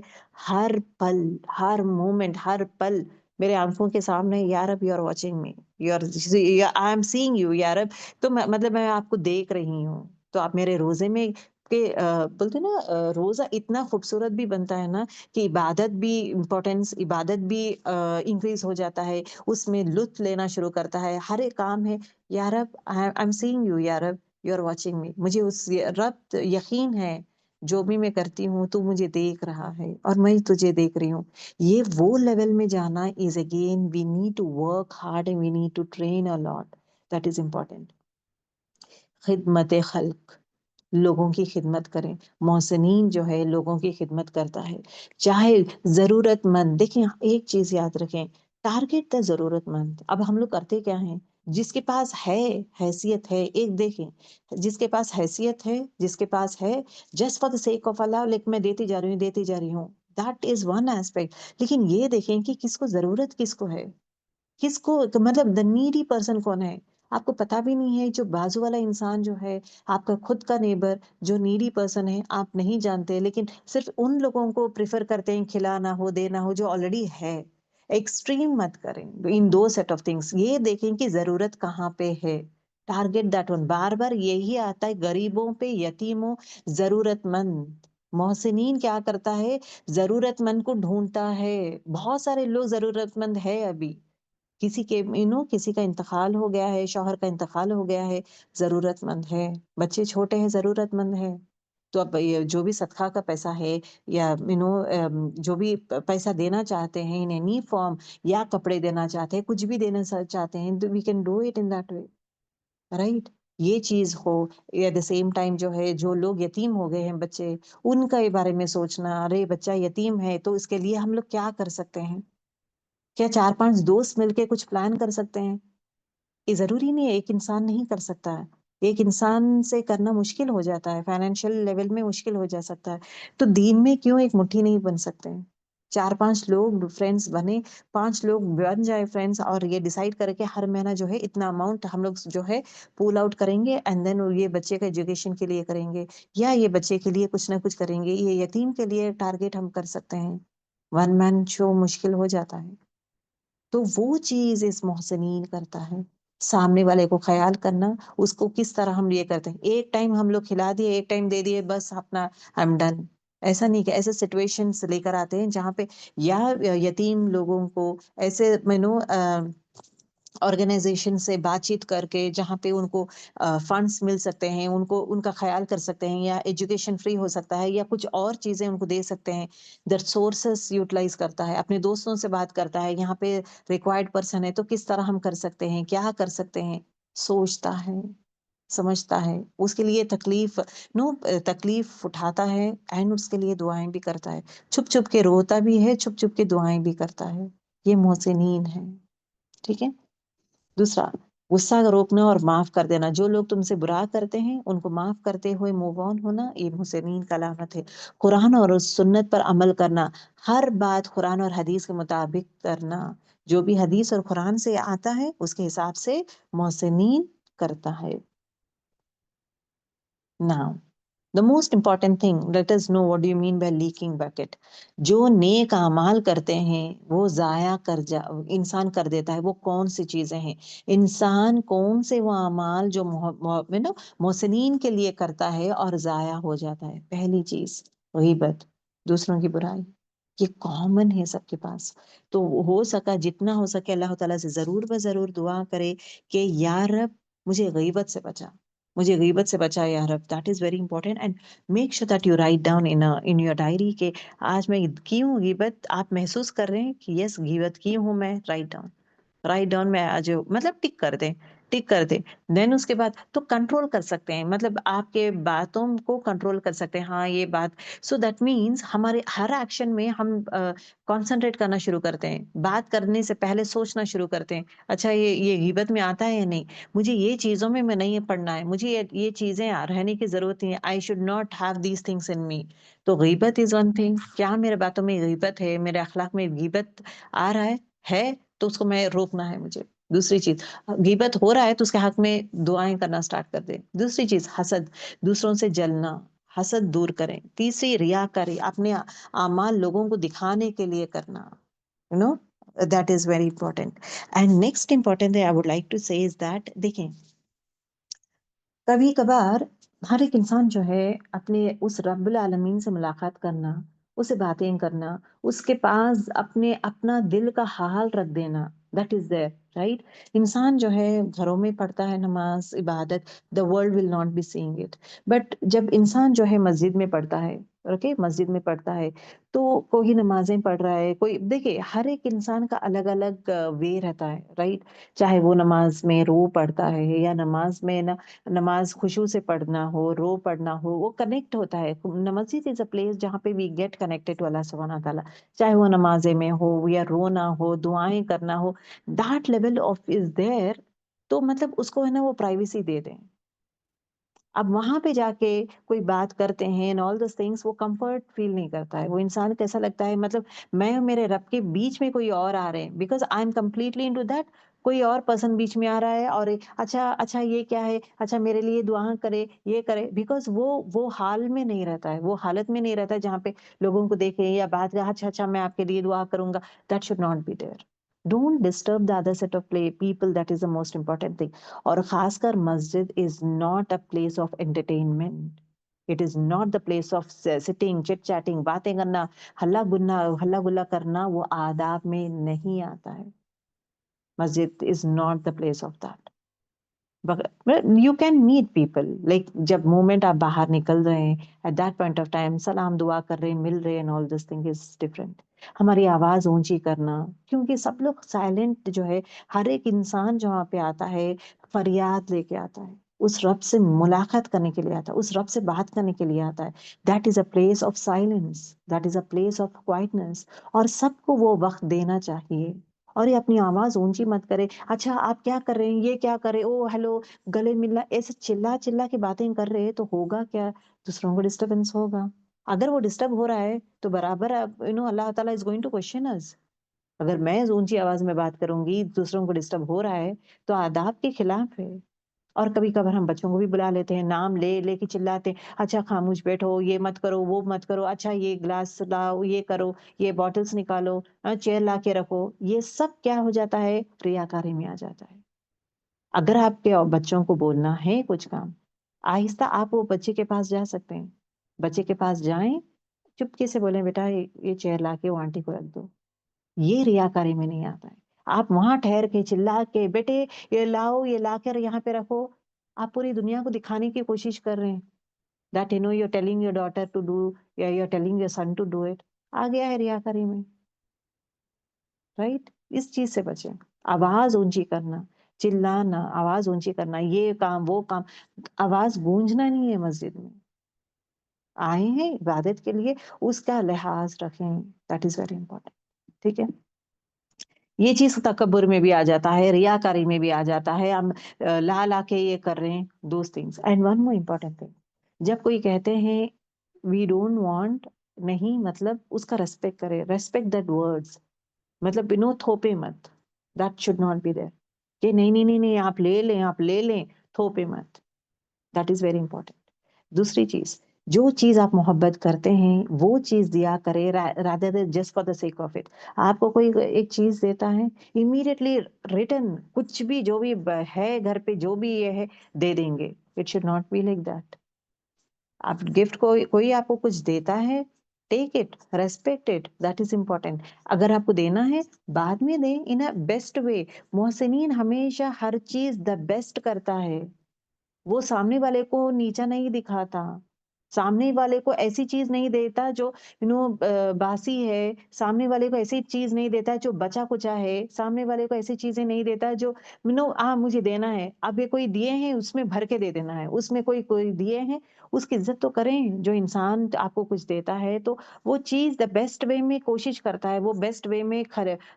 Speaker 1: ہر پل، ہر مومنٹ، ہر پل میرے آنکھوں کے سامنے، یا رب you are watching me, you are I am seeing you, یا رب، تو مطلب میں آپ کو دیکھ رہی ہوں۔ تو آپ میرے روزے میں کہ بولتے نا روزہ اتنا خوبصورت بھی بنتا ہے نا کہ عبادت بھی امپورٹینس، عبادت بھی انکریز ہو جاتا ہے، اس میں لطف لینا شروع کرتا ہے، ہر ایک کام ہے، یا رب آئی ایم سینگ یو، یا رب یو آر واچنگ می، مجھے اس رب یقین ہے جو بھی میں کرتی ہوں تو مجھے دیکھ رہا ہے اور میں تجھے دیکھ رہی ہوں. یہ وہ لیول میں جانا is again we need to work hard and we need to train a lot. That is important. خدمت خلق، لوگوں کی خدمت کریں. محسنین جو ہے لوگوں کی خدمت کرتا ہے، چاہے ضرورت مند. دیکھیں ایک چیز یاد رکھیں، ٹارگیٹ دا ضرورت مند. اب ہم لوگ کرتے کیا ہیں، جس کے پاس ہے حیثیت ہے، ایک دیکھیں جس کے پاس حیثیت ہے، جس کے پاس ہے، just for the sake of Allah, لیکن میں دیتی جا رہی ہوں دیتی جا رہی ہوں. That is one aspect. لیکن یہ دیکھیں کہ کس کو ضرورت، کس کو ہے، کس کو مطلب دا نیڈی پرسن کون ہے. آپ کو پتا بھی نہیں ہے جو بازو والا انسان جو ہے آپ کا خود کا نیبر جو نیڈی پرسن ہے آپ نہیں جانتے، لیکن صرف ان لوگوں کو پریفر کرتے ہیں کھلانا ہو دینا ہو جو آلریڈی ہے. ایکسٹریم مت کریں ان دو سیٹ آف تھنگس. یہ دیکھیں کہ ضرورت کہاں پہ ہے، ٹارگیٹ دیٹ ون. بار بار یہی آتا ہے غریبوں پہ، یتیموں، ضرورت مند. محسنین کیا کرتا ہے، ضرورت مند کو ڈھونڈتا ہے. بہت سارے لوگ ضرورت مند ہے، ابھی کسی کے کسی کا انتقال ہو گیا ہے، شوہر کا انتقال ہو گیا ہے، ضرورت مند ہے. بچے چھوٹے ہیں، ضرورت مند ہے. تو اب جو بھی صدقہ کا پیسہ ہے یا جو بھی پیسہ دینا چاہتے ہیں ان اینی فارم، یا کپڑے دینا چاہتے ہیں، کچھ بھی دینا چاہتے ہیں، we can do it in that way, right. یہ چیز ہو. ایٹ دا سیم ٹائم جو ہے جو لوگ یتیم ہو گئے ہیں بچے، ان کا بارے میں سوچنا، ارے بچہ یتیم ہے تو اس کے لیے ہم لوگ کیا کر سکتے ہیں. کیا 4-5 دوست مل کے کچھ پلان کر سکتے ہیں؟ یہ ضروری نہیں ہے ایک انسان نہیں کر سکتا ہے، ایک انسان سے کرنا مشکل ہو جاتا ہے، فائنینشیل لیول میں مشکل ہو جا سکتا ہے. تو دین میں کیوں ایک مٹھی نہیں بن سکتے ہیں؟ 4-5 لوگ فرینڈز بنے، 5 لوگ بن جائے فرینڈز، اور یہ ڈیسائیڈ کرے کہ ہر مہینہ جو ہے اتنا اماؤنٹ ہم لوگ جو ہے پول آؤٹ کریں گے، اینڈ دین یہ بچے کا ایجوکیشن کے لیے کریں گے، یا یہ بچے کے لیے کچھ نہ کچھ کریں گے. یہ یتیم کے لیے ٹارگیٹ ہم کر سکتے ہیں. ون مین شو مشکل ہو جاتا ہے. تو وہ چیز اس محسنین کرتا ہے، سامنے والے کو خیال کرنا. اس کو کس طرح ہم یہ کرتے ہیں، ایک ٹائم ہم لوگ کھلا دیے، ایک ٹائم دے دیے، بس اپنا I'm done. ایسا نہیں کہ ایسے سچویشنز لے کر آتے ہیں جہاں پہ یا یتیم لوگوں کو ایسے آرگنائزیشن سے بات چیت کر کے جہاں پہ ان کو فنڈس مل سکتے ہیں، ان کو ان کا خیال کر سکتے ہیں، یا ایجوکیشن فری ہو سکتا ہے، یا کچھ اور چیزیں ان کو دے سکتے ہیں. دیٹ سورسز یوٹیلائز کرتا ہے، اپنے دوستوں سے بات کرتا ہے، یہاں پہ ریکوائرڈ پرسن ہے تو کس طرح ہم کر سکتے ہیں، کیا کر سکتے ہیں. سوچتا ہے، سمجھتا ہے، اس کے لیے تکلیف اٹھاتا ہے، اینڈ اس کے لیے دعائیں بھی کرتا ہے. چھپ چھپ کے روتا بھی ہے، چھپ چھپ کے دعائیں بھی کرتا ہے. یہ محسنین ہے. ٹھیک ہے. دوسرا، غصہ روکنا اور معاف کر دینا. جو لوگ تم سے برا کرتے ہیں ان کو معاف کرتے ہوئے موو آن ہونا، یہ محسنین کا علامت ہے. قرآن اور سنت پر عمل کرنا، ہر بات قرآن اور حدیث کے مطابق کرنا. جو بھی حدیث اور قرآن سے آتا ہے اس کے حساب سے محسنین کرتا ہے. Now, the most important thing, let us know what do you mean by leaking bucket. جو نیک اعمال کرتے ہیں وہ ضائع انسان کر دیتا ہے. وہ کون سی چیزیں ہیں، انسان کون سے وہ اعمال جو محسنین کے لیے کرتا ہے اور ضائع ہو جاتا ہے. پہلی چیز غیبت، دوسروں کی برائی. یہ کامن ہے سب کے پاس. تو ہو سکا جتنا ہو سکے اللہ تعالیٰ سے ضرور دعا کرے کہ یا رب مجھے غیبت سے بچا، مجھے غیبت سے بچا یا رب. That is very important. And make sure that you write down in your diary کہ آج میں کی ہوں غیبت. آپ محسوس کر رہے ہیں کہ یس غیبت کی ہوں میں، رائٹ ڈاؤن میں آج مطلب ٹک کر دیں. دین اس کے بعد تو کنٹرول کر سکتے ہیں، مطلب آپ کے باتوں کو کنٹرول کر سکتے ہیں. ہاں یہ بات، سو دیٹ مینس ہمارے ہر ایکشن میں ہم کانسنٹریٹ کرنا شروع کرتے ہیں. بات کرنے سے پہلے سوچنا شروع کرتے ہیں، اچھا یہ غیبت میں آتا ہے یا نہیں، مجھے یہ چیزوں میں نہیں پڑنا ہے، مجھے یہ چیزیں رہنے کی ضرورت نہیں ہے. I should not have these things in me. تو غیبت از ون تھنگ. کیا میرے باتوں میں غیبت ہے، میرے اخلاق میں غیبت آ رہا ہے تو اس کو میں روکنا ہے مجھے. دوسری چیز، غیبت ہو رہا ہے تو اس کے حق میں دعائیں کرنا سٹارٹ کر دیں. دوسری چیز حسد، دوسروں سے جلنا، حسد دور کریں. تیسری ریاکاری، اپنے اعمال لوگوں کو دکھانے کے لیے کرنا. that is very important. And next important thing I would like to say is that دیکھیں کبھی کبھار ہر ایک انسان جو ہے اپنے اس رب العالمین سے ملاقات کرنا، اسے باتیں کرنا، اس کے پاس اپنا دل کا حال رکھ دینا، that is there. رائٹ. انسان جو ہے گھروں میں پڑھتا ہے نماز عبادت, the world will not be seeing it. But جب انسان جو ہے مسجد میں پڑھتا ہے, اوکے, مسجد میں پڑھتا ہے تو کوئی نمازیں پڑھ رہا ہے, کوئی, دیکھیے ہر ایک انسان کا الگ الگ وے رہتا ہے, رائٹ. چاہے وہ نماز میں رو پڑھتا ہے یا نماز میں نماز خشوع سے پڑھنا ہو, رو پڑھنا ہو, وہ کنیکٹ ہوتا ہے. مسجد از اے پلیس جہاں پہ وی گیٹ کنیکٹڈ ٹو اللہ سبحانہ تعالیٰ, چاہے وہ نمازیں میں ہو یا رونا ہو, دعائیں کرنا ہو, that level of is there. تو مطلب اس کو ہے نا وہ پرائیویسی دے دیں. اب وہاں پہ جا کے کوئی بات کرتے ہیں and all those things, وہ کمفرٹ فیل نہیں کرتا ہے, وہ انسان کو ایسا لگتا ہے مطلب میں اور میرے رب کے بیچ میں کوئی اور آ رہے ہیں, because I am completely into that. کوئی اور پرسن بیچ میں آ رہا ہے اور اچھا اچھا یہ کیا ہے, اچھا میرے لیے دعا کرے, یہ کرے, بیکاز وہ حال میں نہیں رہتا ہے, وہ حالت میں نہیں رہتا ہے جہاں پہ لوگوں کو دیکھے یا بات کرے, اچھا اچھا میں آپ کے لیے دعا کروں گا. That should not be there. Don't disturb the other set of people, that is the most important thing. اور خاص کر مسجد is not a place of entertainment. It is not the place of sitting chit chatting, باتیں کرنا, ہلا گلا کرنا, وہ آداب میں نہیں آتا ہے. مسجد is not the place of that. You can meet people, like جب مومنٹ آپ باہر نکل رہے ہیں, at that point of time سلام دعا کر رہے ہیں, مل رہے ہیں, آل دس تھنگ از ڈفرنٹ. ہماری آواز اونچی کرنا, کیونکہ سب لوگ سائلنٹ جو ہے, ہر ایک انسان جو وہاں پہ آتا ہے فریاد لے کے آتا ہے, اس رب سے ملاقات کرنے کے لیے آتا ہے, اس رب سے بات کرنے کے لیے آتا ہے. That is a place of silence, that is a place of quietness. اور سب کو وہ وقت دینا چاہیے. اور یہ اپنی آواز اونچی مت کرے, اچھا آپ کیا کر رہے ہیں, یہ کیا کرے, او ہیلو, گلے ملنا, ایسے چلا چلا کے باتیں کر رہے تو ہوگا کیا, دوسروں کو ڈسٹربنس ہوگا. اگر وہ ڈسٹرب ہو رہا ہے تو برابر اللہ تعالیٰ از گوئنگ ٹو کوشچن اس. اگر میں اونچی آواز میں بات کروں گی, دوسروں کو ڈسٹرب ہو رہا ہے تو آداب کے خلاف ہے. اور کبھی کبھار ہم بچوں کو بھی بلا لیتے ہیں, نام لے لے کے چلاتے ہیں, اچھا خاموش بیٹھو, یہ مت کرو, وہ مت کرو, اچھا یہ گلاس لاؤ, یہ کرو, یہ بوٹلز نکالو, چیئر لا کے رکھو. یہ سب کیا ہو جاتا ہے, ریاکاری میں آ جاتا ہے. اگر آپ کے بچوں کو بولنا ہے کچھ کام, آہستہ آپ وہ بچے کے پاس جا سکتے ہیں, بچے کے پاس جائیں, چپکے سے بولیں بیٹا یہ چیئر لا کے وہ آنٹی کو رکھ دو. یہ ریاکاری میں نہیں آتا ہے. آپ وہاں ٹھہر کے چلا کے بیٹے یہ لاؤ, یہ لا کر یہاں پہ رکھو, آپ پوری دنیا کو دکھانے کی کوشش کر رہے ہیں that you're telling your daughter to do, یا you're telling your son to do it. آ گیا ہے ریاکاری میں, رائٹ. اس چیز سے بچیں. آواز اونچی کرنا, چلانا, آواز اونچی کرنا, یہ کام وہ کام, آواز گونجنا نہیں ہے. مسجد میں آئے ہیں عبادت کے لیے, اس کا لحاظ رکھیں, دیٹ از ویری امپورٹنٹ. ٹھیک ہے, یہ چیز تکبر میں بھی آ جاتا ہے, ریاکاری میں بھی آ جاتا ہے. ہم لا لا کے یہ کر رہے ہیں, those things. And one more important thing, جب کوئی کہتے ہیں وی ڈونٹ وانٹ, نہیں مطلب اس کا ریسپیکٹ کرے, ریسپیکٹ دیٹ ورڈز. مطلب تھوپے مت, that should not be there. کہ نہیں نہیں نہیں نہیں آپ لے لیں, آپ لے لیں, تھوپے مت. That is very important. دوسری چیز, جو چیز آپ محبت کرتے ہیں وہ چیز دیا کرے, rather than just for the sake of it. آپ کو کوئی ایک چیز دیتا ہے, امیڈیٹلی ریٹرن کچھ بھی جو بھی ہے گھر پہ جو بھی یہ ہے دے دیں گے. It should not be like that. آپ گفٹ کو, کوئی آپ کو کچھ دیتا ہے, take it, respect it, that is important. اگر آپ کو دینا ہے بعد میں دیں, ان اے بیسٹ وے. محسنین ہمیشہ ہر چیز دا بیسٹ کرتا ہے. وہ سامنے والے کو نیچا نہیں دکھاتا, سامنے والے کو ایسی چیز نہیں دیتا جو باسی ہے, سامنے والے کو ایسی چیز نہیں دیتا جو بچا کچا ہے, سامنے والے کو ایسی چیزیں نہیں دیتا جو مجھے دینا ہے, اب یہ کوئی دیے ہیں اس میں بھر کے دے دینا ہے, اس میں کوئی دیے ہیں اس کی عزت تو کریں. جو انسان آپ کو کچھ دیتا ہے تو وہ چیز دا بیسٹ وے میں کوشش کرتا ہے, وہ بیسٹ وے میں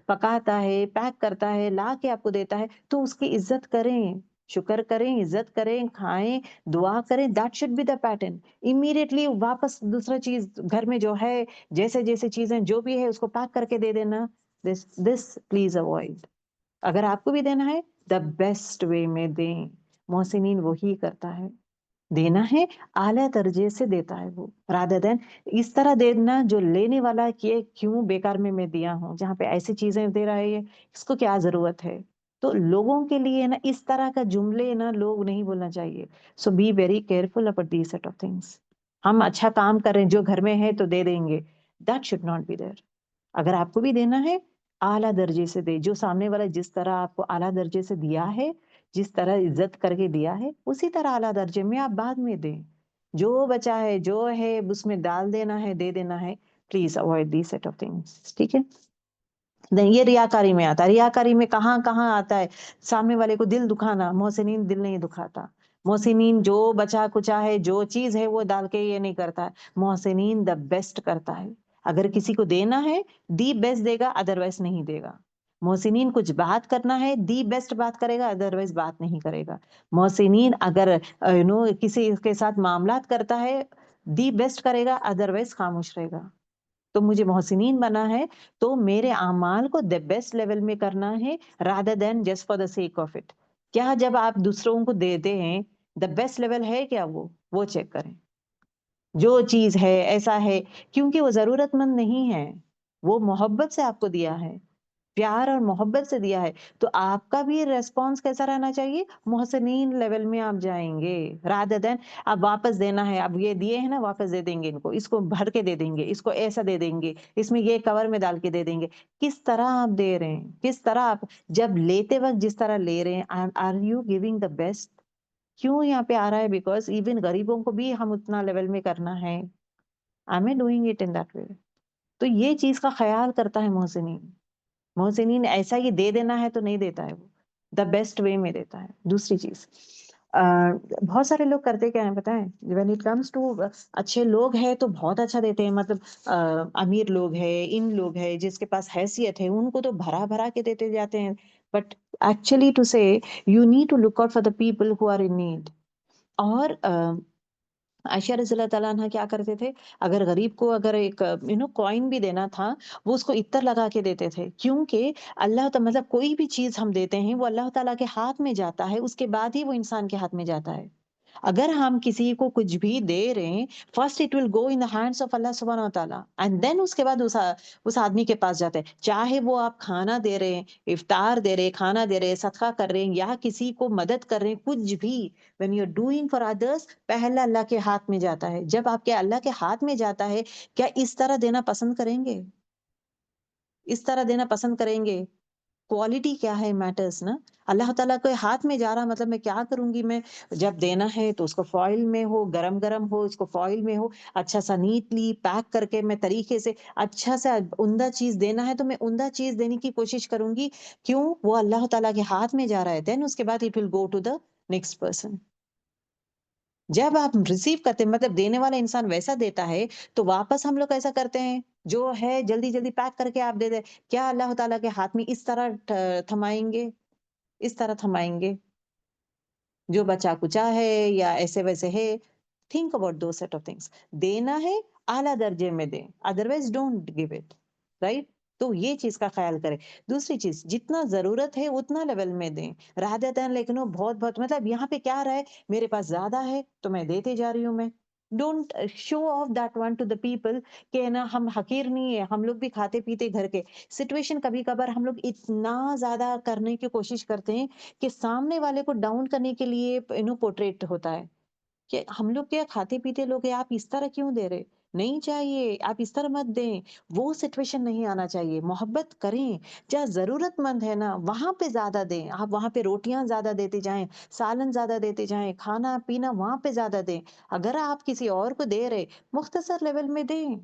Speaker 1: پکاتا ہے, پیک کرتا ہے, لا کے آپ کو دیتا ہے, تو اس کی عزت کریں, شکر کریں, عزت کریں, کھائیں, دعا کریں. That should be the pattern. Immediately واپس دوسرا چیز گھر میں جو ہے, جیسے جیسے چیزیں جو بھی ہے اس کو پیک کر کے دے دینا. دس پلیز اوائڈ. اگر آپ کو بھی دینا ہے دا بیسٹ وے میں دیں. محسنین وہی کرتا ہے, دینا ہے اعلیٰ درجے سے دیتا ہے وہ, رادر دین اس طرح دینا جو لینے والا کہ کیوں بیکار میں دیا ہوں, جہاں پہ ایسی چیزیں دے رہا ہے, اس کو کیا ضرورت ہے. تو لوگوں کے لیے نا اس طرح کا جملے نا لوگ نہیں بولنا چاہیے. So be very careful about these set of things. ہم اچھا کام کر رہے ہیں, جو گھر میں ہے تو دے دیں گے, that should not be there. اگر آپ کو بھی دینا ہے اعلیٰ درجے سے دے. جو سامنے والا جس طرح آپ کو اعلیٰ درجے سے دیا ہے، جس طرح عزت کر کے دیا ہے، اسی طرح اعلیٰ درجے میں آپ بعد میں دیں. جو بچا ہے، جو ہے اس میں ڈال دینا ہے، دے دینا ہے. Please avoid the set of things. ٹھیک ہے. نہیں، یہ ریاکاری میں آتا ہے. ریاکاری میں کہاں کہاں آتا ہے؟ سامنے والے کو دل دکھانا. محسنین دل نہیں دکھاتا. محسنین جو بچا کچا ہے، جو چیز ہے وہ ڈال کے یہ نہیں کرتا ہے. محسنین دا بیسٹ کرتا ہے. اگر کسی کو دینا ہے the best they God, otherwise نہیں دے گا. محسنین کچھ بات کرنا ہے، دی بیسٹ بات کرے گا، ادروائز بات نہیں کرے گا. محسنین اگر کسی کے ساتھ معاملات کرتا ہے، دی بیسٹ کرے گا، ادروائز خاموش رہے گا. تو مجھے محسنین بنا ہے تو میرے اعمال کو دی بیسٹ لیول میں کرنا ہے rather than just for the sake of it. کیا جب آپ دوسروں کو دیتے ہیں دا بیسٹ لیول ہے کیا؟ وہ چیک کریں. جو چیز ہے ایسا ہے کیونکہ وہ ضرورت مند نہیں ہے، وہ محبت سے آپ کو دیا ہے، پیار اور محبت سے دیا ہے. تو آپ کا بھی ریسپانس کیسا رہنا چاہیے؟ محسنین لیول میں آپ جائیں گے rather than اب واپس دینا ہے. اب یہ دیے ہیں نا، واپس دے دیں گے ان کو، اس کو بھر کے دے دیں گے، اس کو ایسا دے دیں گے، اس میں یہ کور میں ڈال کے دے دیں گے. کس طرح آپ دے رہے ہیں؟ کس طرح آپ جب لیتے وقت جس طرح لے رہے ہیں، are you giving the best? کیوں یہاں پہ آ رہا ہے؟ بیکاز ایون غریبوں کو بھی ہم اتنا لیول میں کرنا ہے. I am doing it in that وے. تو یہ چیز کا خیال کرتا ہے محسنین. محسنین ایسا ہی دے دینا ہے تو نہیں دیتا ہے، وہ دا بیسٹ وے میں دیتا ہے. دوسری چیز، بہت سارے لوگ کرتے کیا ہیں پتہ ہے؟ وین اٹ کمس ٹو اچھے لوگ ہیں تو بہت اچھا دیتے ہیں. مطلب امیر لوگ ہیں، ان لوگ ہیں جس کے پاس حیثیت ہے، ان کو تو بھرا بھرا کے دیتے جاتے ہیں. But actually to say you need to look out for the people who are in need. اور عائشہ رضی اللہ تعالیٰ عنہ کیا کرتے تھے؟ اگر غریب کو اگر ایک کوائن بھی دینا تھا، وہ اس کو عطر لگا کے دیتے تھے. کیونکہ اللہ تعالیٰ مطلب کوئی بھی چیز ہم دیتے ہیں وہ اللہ تعالیٰ کے ہاتھ میں جاتا ہے، اس کے بعد ہی وہ انسان کے ہاتھ میں جاتا ہے. اگر ہم کسی کو کچھ بھی دے رہے ہیں، first it will go in the hands of Allah سبحانہ وتعالیٰ اینڈ دین اس کے بعد اس آدمی کے پاس جاتا ہے. چاہے وہ آپ کھانا دے رہے ہیں، افطار دے رہے، کھانا دے رہے، صدقہ کر رہے ہیں، یا کسی کو مدد کر رہے ہیں، کچھ بھی when you're doing for others پہلا اللہ کے ہاتھ میں جاتا ہے. جب آپ کے اللہ کے ہاتھ میں جاتا ہے، کیا اس طرح دینا پسند کریں گے؟ اس طرح دینا پسند کریں گے؟ کوالٹی کیا ہے میٹرز نا. اللہ تعالیٰ کے ہاتھ میں جا رہا، مطلب میں کیا کروں گی؟ میں جب دینا ہے تو اس کو فوائل میں ہو، گرم گرم ہو، اس کو فوائل میں ہو، اچھا سا نیٹلی پیک کر کے میں طریقے سے اچھا سا عمدہ چیز دینا ہے تو میں عمدہ چیز دینے کی کوشش کروں گی. کیوں؟ وہ اللہ تعالیٰ کے ہاتھ میں جا رہا ہے. دین اس کے بعد it will go to the next person. جب آپ ریسیو کرتے مطلب دینے والا انسان ویسا دیتا ہے تو واپس ہم لوگ ایسا کرتے ہیں، جو ہے جلدی جلدی پیک کر کے آپ دے دیں. کیا اللہ تعالیٰ کے ہاتھ میں اس طرح تھمائیں گے؟ اس طرح تھمائیں گے؟ جو بچا کچا ہے یا ایسے ویسے ہے. Think about those set of things. دینا ہے اعلیٰ درجے میں دیں، otherwise don't give it. Right? تو یہ چیز کا خیال کریں. دوسری چیز، جتنا ضرورت ہے اتنا لیول میں دیں rather than لیکن وہ بہت بہت مطلب یہاں پہ کیا رہا ہے؟ میرے پاس زیادہ ہے تو میں دیتے جا رہی ہوں. میں don't show off that one to the people کہ نا ہم حقیر نہیں ہے، ہم لوگ بھی کھاتے پیتے گھر کے. سچویشن کبھی کبھار ہم لوگ اتنا زیادہ کرنے کی کوشش کرتے ہیں کہ سامنے والے کو ڈاؤن کرنے کے لیے پورٹریٹ ہوتا ہے کہ ہم لوگ کیا کھاتے پیتے لوگ ہیں، آپ اس طرح کیوں دے رہے؟ نہیں چاہیے، آپ اس طرح مت دیں. وہ سچویشن نہیں آنا چاہیے. محبت کریں. جہاں ضرورت مند ہے نا وہاں پہ زیادہ دیں. آپ وہاں پہ روٹیاں زیادہ دیتے جائیں، سالن زیادہ دیتے جائیں، کھانا پینا وہاں پہ زیادہ دیں. اگر آپ کسی اور کو دے رہے، مختصر لیول میں دیں.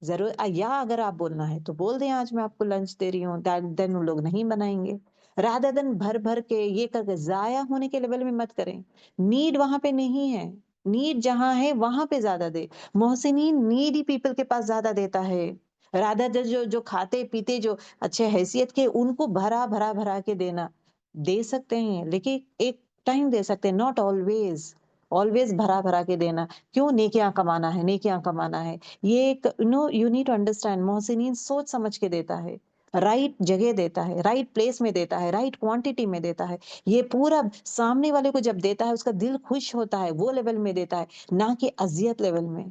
Speaker 1: ضرور یا اگر آپ بولنا ہے تو بول دیں آج میں آپ کو لنچ دے رہی ہوں، دین وہ لوگ نہیں بنائیں گے. رادر دن بھر بھر کے یہ کر کے ضائع ہونے کے لیول میں مت کریں. نیڈ وہاں پہ نہیں ہے، نیڈ جہاں ہے وہاں پہ زیادہ دے. محسنین نیڈی پیپل کے پاس زیادہ دیتا ہے. رادر جو کھاتے پیتے جو اچھے حیثیت کے، ان کو بھرا بھرا بھرا کے دینا. دے سکتے ہیں لیکن ایک ٹائم دے سکتے ہیں، ناٹ آلویز. آلویز بھرا بھرا کے دینا کیوں؟ نیکیاں کمانا ہے، نیکیاں کمانا ہے. یہ ایک یو نیڈ ٹو انڈرسٹینڈ، محسنین سوچ سمجھ کے دیتا ہے، رائٹ جگہ دیتا ہے، رائٹ پلیس میں دیتا ہے، رائٹ کوانٹٹی میں دیتا ہے. یہ پورا سامنے والے کو جب دیتا ہے اس کا دل خوش ہوتا ہے، وہ لیول میں دیتا ہے، نہ کہ اذیت لیول میں.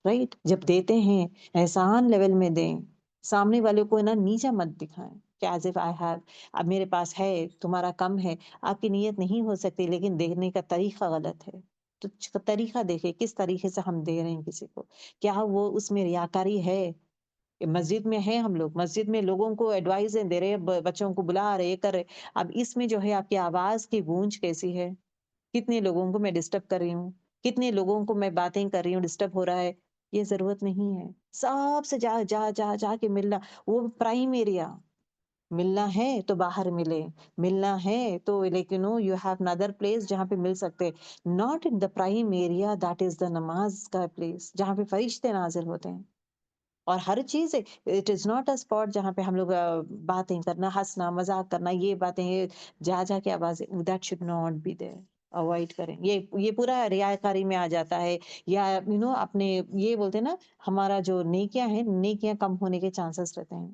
Speaker 1: رائٹ؟ جب دیتے ہیں احسان لیول میں دیں. سامنے والے کو نا نیچا مت دکھائیں کہ ایز اف آئی ہیو، اب میرے پاس ہے تمہارا کم ہے. آپ کی نیت نہیں ہو سکتی لیکن دینے کا طریقہ غلط ہے. تو طریقہ دیکھیں کس طریقے سے ہم دے رہے ہیں کسی کو. کیا وہ اس میں ریاکاری ہے؟ مسجد میں ہیں ہم لوگ، مسجد میں لوگوں کو ایڈوائزیں دے رہے ہیں، بچوں کو بلا رہے، یہ کر رہے، اب اس میں جو ہے آپ کی آواز کی گونج کیسی ہے، کتنے لوگوں کو میں ڈسٹرب کر رہی ہوں، کتنے لوگوں کو میں باتیں کر رہی ہوں، ڈسٹرب ہو رہا ہے، یہ ضرورت نہیں ہے. سب سے جا جا جا جا کے ملنا، وہ پرائم ایریا. ملنا ہے تو باہر ملے، ملنا ہے تو لیکن یو ہیو ندر پلیس جہاں پہ مل سکتے، not in the prime area that is the نماز کا پلیس جہاں پہ فرشتے نازل ہوتے ہیں. اور ہر چیز it is not a spot جہاں پہ ہم لوگ باتیں کرنا، ہنسنا، مذاق کرنا، یہ باتیں، یہ جا جا کے آوازیں، that should not be there. Avoid کریں، یہ پورا ریا کاری میں آ جاتا ہے، یا اپنے یہ بولتے ہیں نا، ہمارا جو نیکیاں ہیں، نیکیاں کم ہونے کے چانسز رہتے ہیں.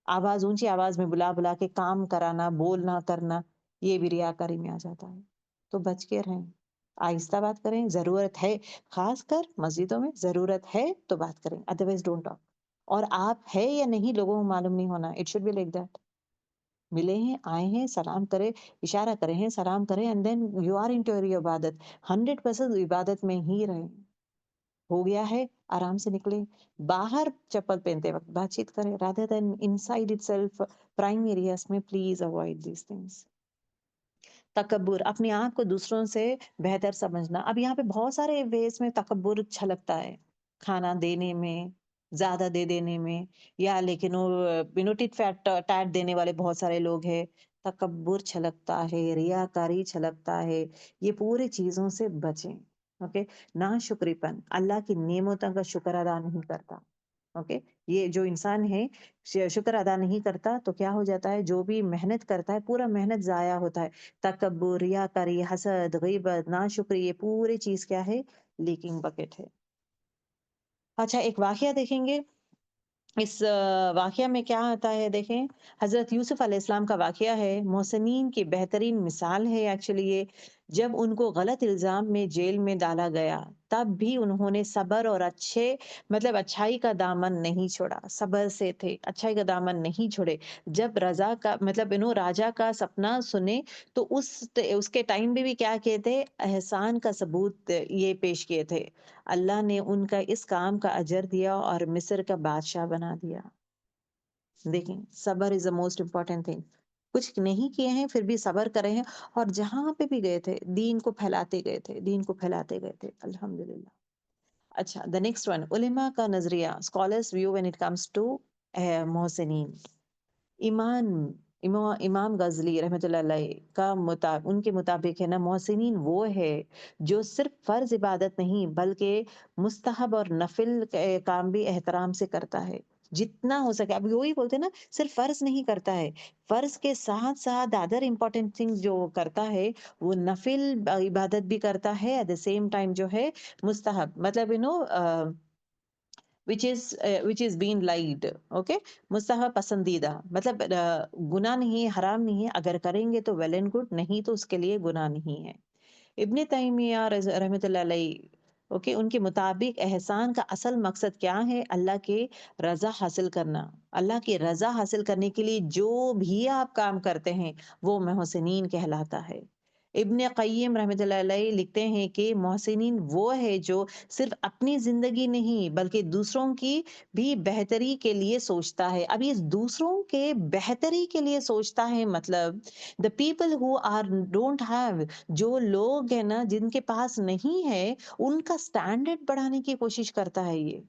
Speaker 1: آواز اونچی آواز میں بلا بلا کے کام کرانا، بولنا کرنا، یہ بھی ریاکاری میں آ جاتا ہے. تو بچ کے رہیں، آہستہ بات کریں، ضرورت ہے، خاص کر مسجدوں میں ضرورت ہے تو بات کریں، ادروائز ڈونٹ ٹاک. اور آپ ہے یا نہیں لوگوں کو معلوم نہیں ہونا، it should be like that. ملے ہیں، آئے ہیں، سلام کرے، اشارہ کرے ہیں، سلام کریں، and then you are into your یور عبادت. 100% عبادت میں ہی رہیں. ہو گیا ہے، آرام سے نکلے، باہر چپل پہنتے وقت بات چیت کریں، rather than inside itself prime areas میں. Please avoid these things. تکبر، اپنے آپ کو دوسروں سے بہتر سمجھنا. اب یہاں پہ بہت سارے ویز میں تکبر چھلکتا ہے، کھانا دینے میں، زیادہ دے دینے میں، یا لیکن وہ ٹٹ فیٹ ٹیٹ دینے والے بہت سارے لوگ ہیں. تکبر چھلکتا ہے، ریاکاری چھلکتا ہے، یہ پوری چیزوں سے بچیں. اوکے. نا شکری پن، اللہ کی نعمتوں کا شکر ادا نہیں کرتا. اوکے. یہ جو انسان ہے شکر ادا نہیں کرتا تو کیا ہو جاتا ہے، جو بھی محنت کرتا ہے پورا محنت ضائع ہوتا ہے. تکبر، ریاکاری، حسد، غیبت، ناشکری، یہ پوری چیز کیا ہے، لیکنگ بکٹ ہے. اچھا، ایک واقعہ دیکھیں گے. اس واقعہ میں کیا آتا ہے، دیکھیں، حضرت یوسف علیہ السلام کا واقعہ ہے. محسنین کی بہترین مثال ہے ایکچولی یہ. جب ان کو غلط الزام میں جیل میں ڈالا گیا تب بھی انہوں نے صبر اور اچھائی کا دامن نہیں چھوڑا. صبر سے تھے، اچھائی کا دامن نہیں چھوڑے. جب رضا کا راجا کا سپنا سنے تو اس کے ٹائم بھی کیا کہتے، احسان کا ثبوت یہ پیش کیے تھے. اللہ نے ان کا اس کام کا اجر دیا اور مصر کا بادشاہ بنا دیا. دیکھیں، صبر از دا موسٹ امپورٹنٹ تھنگ. کچھ نہیں کیے ہیں پھر بھی صبر کرے ہیں، اور جہاں پہ بھی گئے تھے دین کو پھیلاتے گئے تھے، دین کو پھیلاتے گئے تھے. الحمدللہ. اچھا، the next one، علماء کا نظریہ، scholars view when it comes to محسنین. امام غزلی رحمۃ اللہ علیہ کا ان کے مطابق ہے نا، محسنین وہ ہے جو صرف فرض عبادت نہیں بلکہ مستحب اور نفل کام بھی احترام سے کرتا ہے جتنا ہو سکے. اب وہی بولتے ہیں نا، صرف فرض نہیں کرتا ہے، فرض کے ساتھ ساتھ ادر امپورٹنٹ تھنگ جو کرتا ہے وہ نفل عبادت بھی کرتا ہے، ایٹ دا سیم ٹائم جو ہے مستحب، مطلب which is being liked. Okay. مستحب پسندیدہ، مطلب گناہ نہیں ہے، حرام نہیں ہے، اگر کریں گے تو ویل اینڈ گڈ، نہیں تو اس کے لیے گناہ نہیں ہے. ابن تیمیہ رحمۃ اللہ علیہ، اوکے، ان کے مطابق احسان کا اصل مقصد کیا ہے، اللہ کے رضا حاصل کرنا. اللہ کی رضا حاصل کرنے کے لیے جو بھی آپ کام کرتے ہیں وہ محسنین کہلاتا ہے. ابن قیم رحمۃ اللہ علیہ لکھتے ہیں کہ محسنین وہ ہے جو صرف اپنی زندگی نہیں بلکہ دوسروں کی بھی بہتری کے لیے سوچتا ہے. اب یہ دوسروں کے بہتری کے لیے سوچتا ہے، مطلب the people who don't have، جو لوگ ہیں نا جن کے پاس نہیں ہے، ان کا سٹینڈرڈ بڑھانے کی کوشش کرتا ہے. یہ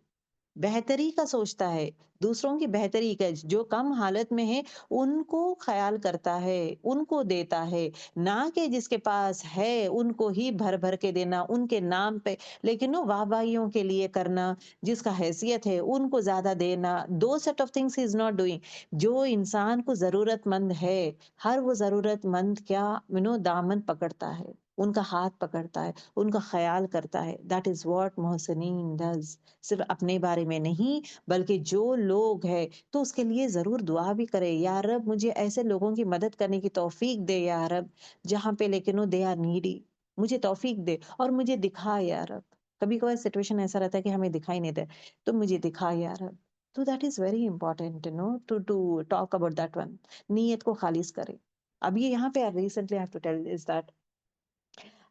Speaker 1: بہتری کا سوچتا ہے، دوسروں کی بہتری کا، جو کم حالت میں ہے ان کو خیال کرتا ہے، ان کو دیتا ہے، نہ کہ جس کے پاس ہے ان کو ہی بھر بھر کے دینا ان کے نام پہ، لیکن وہ واہ واہیوں کے لیے کرنا، جس کا حیثیت ہے ان کو زیادہ دینا. دو set of things is not doing. جو انسان کو ضرورت مند ہے، ہر وہ ضرورت مند کیا دامن پکڑتا ہے، ان کا ہاتھ پکڑتا ہے، ان کا خیال کرتا ہے. دیٹ از واٹ محسنین ڈز. صرف اپنے بارے میں نہیں بلکہ جو لوگ ہے تو اس کے لیے ضرور دعا بھی کرے، یا رب مجھے ایسے لوگوں کی مدد کرنے کی توفیق دے یا رب، جہاں پہ لیکن دے آر نیڈی، مجھے توفیق دے اور مجھے دکھا یا رب. کبھی کبھی سچویشن ایسا رہتا ہے کہ ہمیں دکھائی نہیں دے، تو مجھے دکھا یا رب. تو that is very important to talk about that one. نیت کو خالص کرے. اب یہ یہاں پہ recently I have to tell is that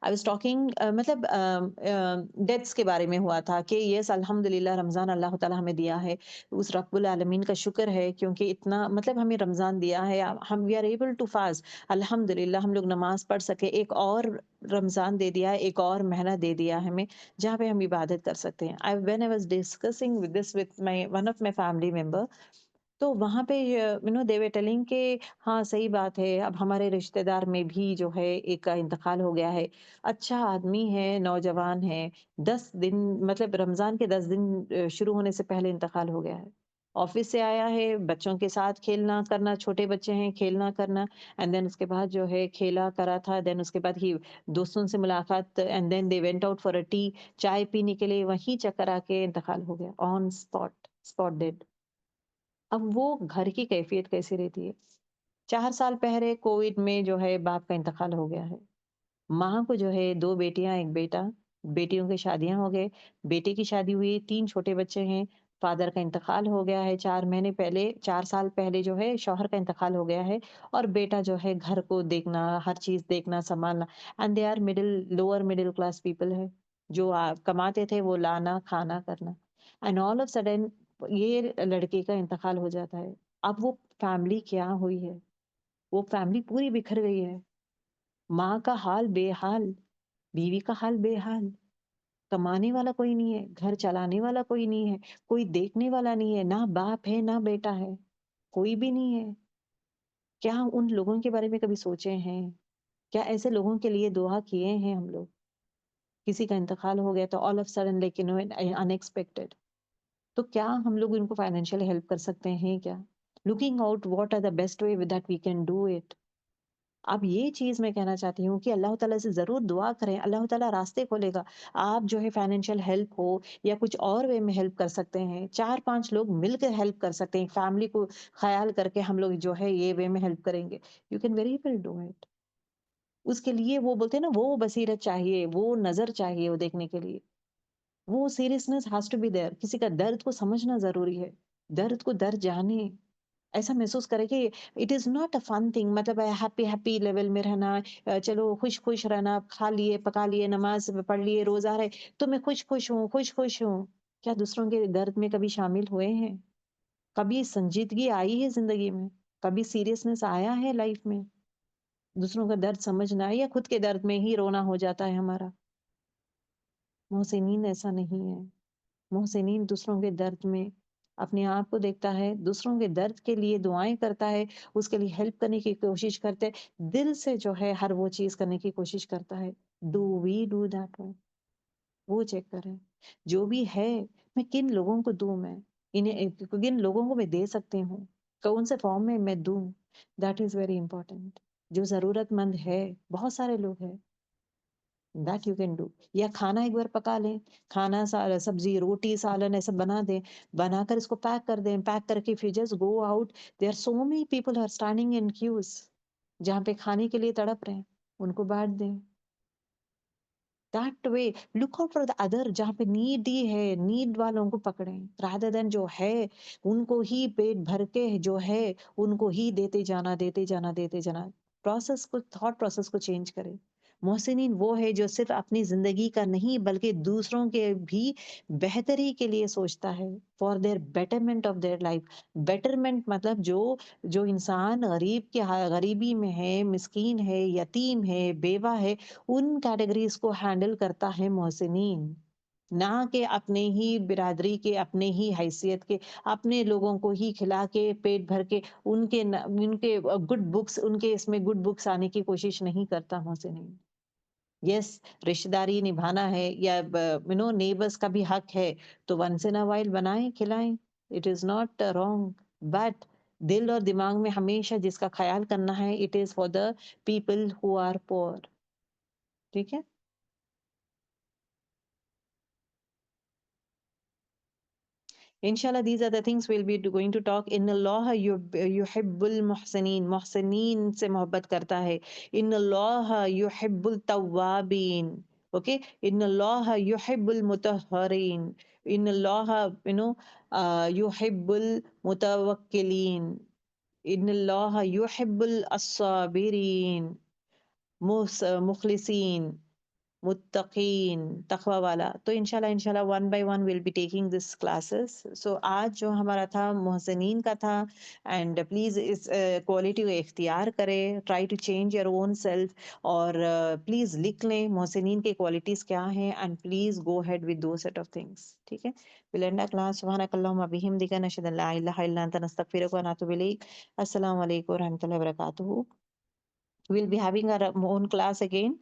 Speaker 1: I was talking مطلب ڈیتھس کے بارے میں ہوا تھا کہ یس الحمدللہ رمضان اللہ تعالیٰ ہمیں دیا ہے، اس رب العالمین کا شکر ہے کیونکہ اتنا مطلب ہمیں رمضان دیا ہے، ہم we are able to fast, الحمدللہ ہم لوگ نماز پڑھ سکے، ایک اور رمضان دے دیا ہے، ایک اور مہینہ دے دیا ہے ہمیں جہاں پہ ہم عبادت کر سکتے ہیں. when I was discussing with this with my one of my family member، تو وہاں پہ دے وے ٹیلنگ کہ ہاں صحیح بات ہے، اب ہمارے رشتہ دار میں بھی جو ہے ایک کا انتقال ہو گیا ہے، اچھا آدمی ہے، نوجوان ہے، 10 دن مطلب رمضان کے 10 دن شروع ہونے سے پہلے انتقال ہو گیا ہے. آفس سے آیا ہے، بچوں کے ساتھ کھیلنا کرنا، چھوٹے بچے ہیں، کھیلنا کرنا، اینڈ دین اس کے بعد جو ہے کھیلا کرا تھا، دین اس کے بعد ہی دوستوں سے ملاقات، and then they went out for a tea, چائے پینے کے لیے وہیں چکر آ کے انتقال ہو گیا آن اسپاٹ ڈیڈ. اب وہ گھر کی کیفیت کیسی رہتی ہے؟ 4 سال پہلے کووڈ میں جو ہے باپ کا انتقال ہو گیا ہے، ماں کو جو ہے 2 بیٹیاں 1 بیٹا، بیٹیوں کی شادیاں ہو گئے، بیٹے کی شادی ہوئی، 3 چھوٹے بچے ہیں، فادر کا انتقال ہو گیا ہے 4 مہینے پہلے، 4 سال پہلے جو ہے شوہر کا انتقال ہو گیا ہے، اور بیٹا جو ہے گھر کو دیکھنا، ہر چیز دیکھنا سنبھالنا، and they are lower middle class people ہے، جو کماتے تھے وہ لانا کھانا کرنا، اینڈ آل آف سڈن یہ لڑکے کا انتقال ہو جاتا ہے. اب وہ فیملی کیا ہوئی ہے؟ وہ فیملی پوری بکھر گئی ہے، ماں کا حال بے حال، بیوی کا حال بے حال، کمانے والا کوئی نہیں ہے، گھر چلانے والا کوئی نہیں ہے، کوئی دیکھنے والا نہیں ہے، نہ باپ ہے نہ بیٹا ہے، کوئی بھی نہیں ہے. کیا ان لوگوں کے بارے میں کبھی سوچے ہیں؟ کیا ایسے لوگوں کے لیے دعا کیے ہیں ہم لوگ؟ کسی کا انتقال ہو گیا تو آل آف سڈن لیکن ان ایکسپیکٹڈ، تو کیا ہم لوگ ان کو فائنینشیل ہیلپ کر سکتے ہیں کیا؟ Looking out what are the best way that we can do it. اب یہ چیز میں کہنا چاہتی ہوں کہ اللہ تعالیٰ سے ضرور دعا کریں، اللہ تعالیٰ راستے کھولے گا. آپ جو ہے فائنینشیل ہیلپ ہو یا کچھ اور وے میں ہیلپ کر سکتے ہیں، 4 5 لوگ مل کر ہیلپ کر سکتے ہیں، فیملی کو خیال کر کے ہم لوگ جو ہے یہ وے میں ہیلپ کریں گے. You can very well do it. اس کے لیے وہ بولتے ہیں نا، وہ بصیرت چاہیے، وہ نظر چاہیے، وہ دیکھنے کے لیے وہ seriousness has to be there. کسی کا درد کو سمجھنا ضروری ہے، درد کو درد جانے، ایسا محسوس کرے کہ it is not a fun thing, مطلب ہیپی ہیپی لیول میں رہنا، چلو خوش خوش رہنا، کھا لیے پکا لیے نماز پڑھ لیے روزہ رہے تو میں خوش خوش ہوں خوش خوش ہوں. کیا دوسروں کے درد میں کبھی شامل ہوئے ہیں؟ کبھی سنجیدگی آئی ہے زندگی میں؟ کبھی سیریسنس آیا ہے لائف میں؟ دوسروں کا درد سمجھنا، یا خود کے درد میں ہی رونا ہو جاتا ہے ہمارا؟ محسنین ایسا نہیں ہے. محسنین دوسروں کے درد میں اپنے آپ کو دیکھتا ہے، دوسروں کے درد کے لیے دعائیں کرتا ہے، اس کے لیے ہیلپ کرنے کی کوشش کرتے، دل سے جو ہے ہر وہ چیز کرنے کی کوشش کرتا ہے. Do we do that one? وہ چیک کریں جو بھی ہے. میں کن لوگوں کو دوں، میں انہیں کن لوگوں کو میں دے سکتی ہوں، کون سے فارم میں میں دوں. That is very important. جو ضرورت مند ہے، بہت سارے لوگ ہیں، دیٹ یو کین ڈو. یا کھانا ایک بار پکا لیں، کھانا سبزی روٹی سالن ایسا بنا دیں، بنا کر اس کو پیک کر دیں، پیک کر کے پھر just go out. There are so many people are standing in queues جہاں پہ کھانے کے لیے تڑپ رہے ہیں، ان کو بانٹ دیں. That way look out for the other, جہاں پہ نیڈ ہی ہے، نیڈ والوں کو پکڑیں رادر دین جو ہے ان کو ہی پیٹ بھر کے جو ہے ان کو ہی دیتے جانا دیتے جانا دیتے جانا. پروسیس کو، تھاٹ پروسیس کو چینج کریں. محسنین وہ ہے جو صرف اپنی زندگی کا نہیں بلکہ دوسروں کے بھی بہتری کے لیے سوچتا ہے، for their betterment of their life. Betterment مطلب جو انسان غریبی میں ہے، مسکین ہے، یتیم ہے، بیوہ ہے، ان کیٹیگریز کو ہینڈل کرتا ہے محسنین. نہ کہ اپنے ہی برادری کے، اپنے ہی حیثیت کے، اپنے لوگوں کو ہی کھلا کے پیٹ بھر کے ان کے گڈ بکس، ان کے اس میں گڈ بکس آنے کی کوشش نہیں کرتا محسنین. یس، رشتے داری نبھانا ہے، یا نیبرس کا بھی حق ہے تو ونس ان وائل بنائیں کھلائیں، it is not wrong. But دل اور دماغ میں ہمیشہ جس کا خیال کرنا ہے، it is for the people who are poor. ٹھیک ہے. Inshallah, these are the things we'll be going to talk. ان اللہ یحب المحسنین، محسنین سے محبت کرتا ہے. ان اللہ یحب التوابین. اوکے. ان اللہ یحب المطہرین. ان اللہ یحب المتوکلین. ان اللہ یحب الصابرین، مخلصین. متقین تقوی والا. تو انشاءاللہ one by one will be taking this classes. So آج جو ہمارا تھا محسنین کا تھا، اینڈ پلیز اس کوالٹی کو اختیار کرے، try to change your own self, اور پلیز لکھ لیں محسنین کے کوالٹیز کیا ہیں، and please go ahead with those set of things. ٹھیک ہے، we'll end our class. سبحانک اللہم و بحمدک، نشہد ان لا الہ الا انت، نستغفرک و نتوب الیک. السلام علیکم و رحمۃ اللہ وبرکاتہ. We'll be having our own class again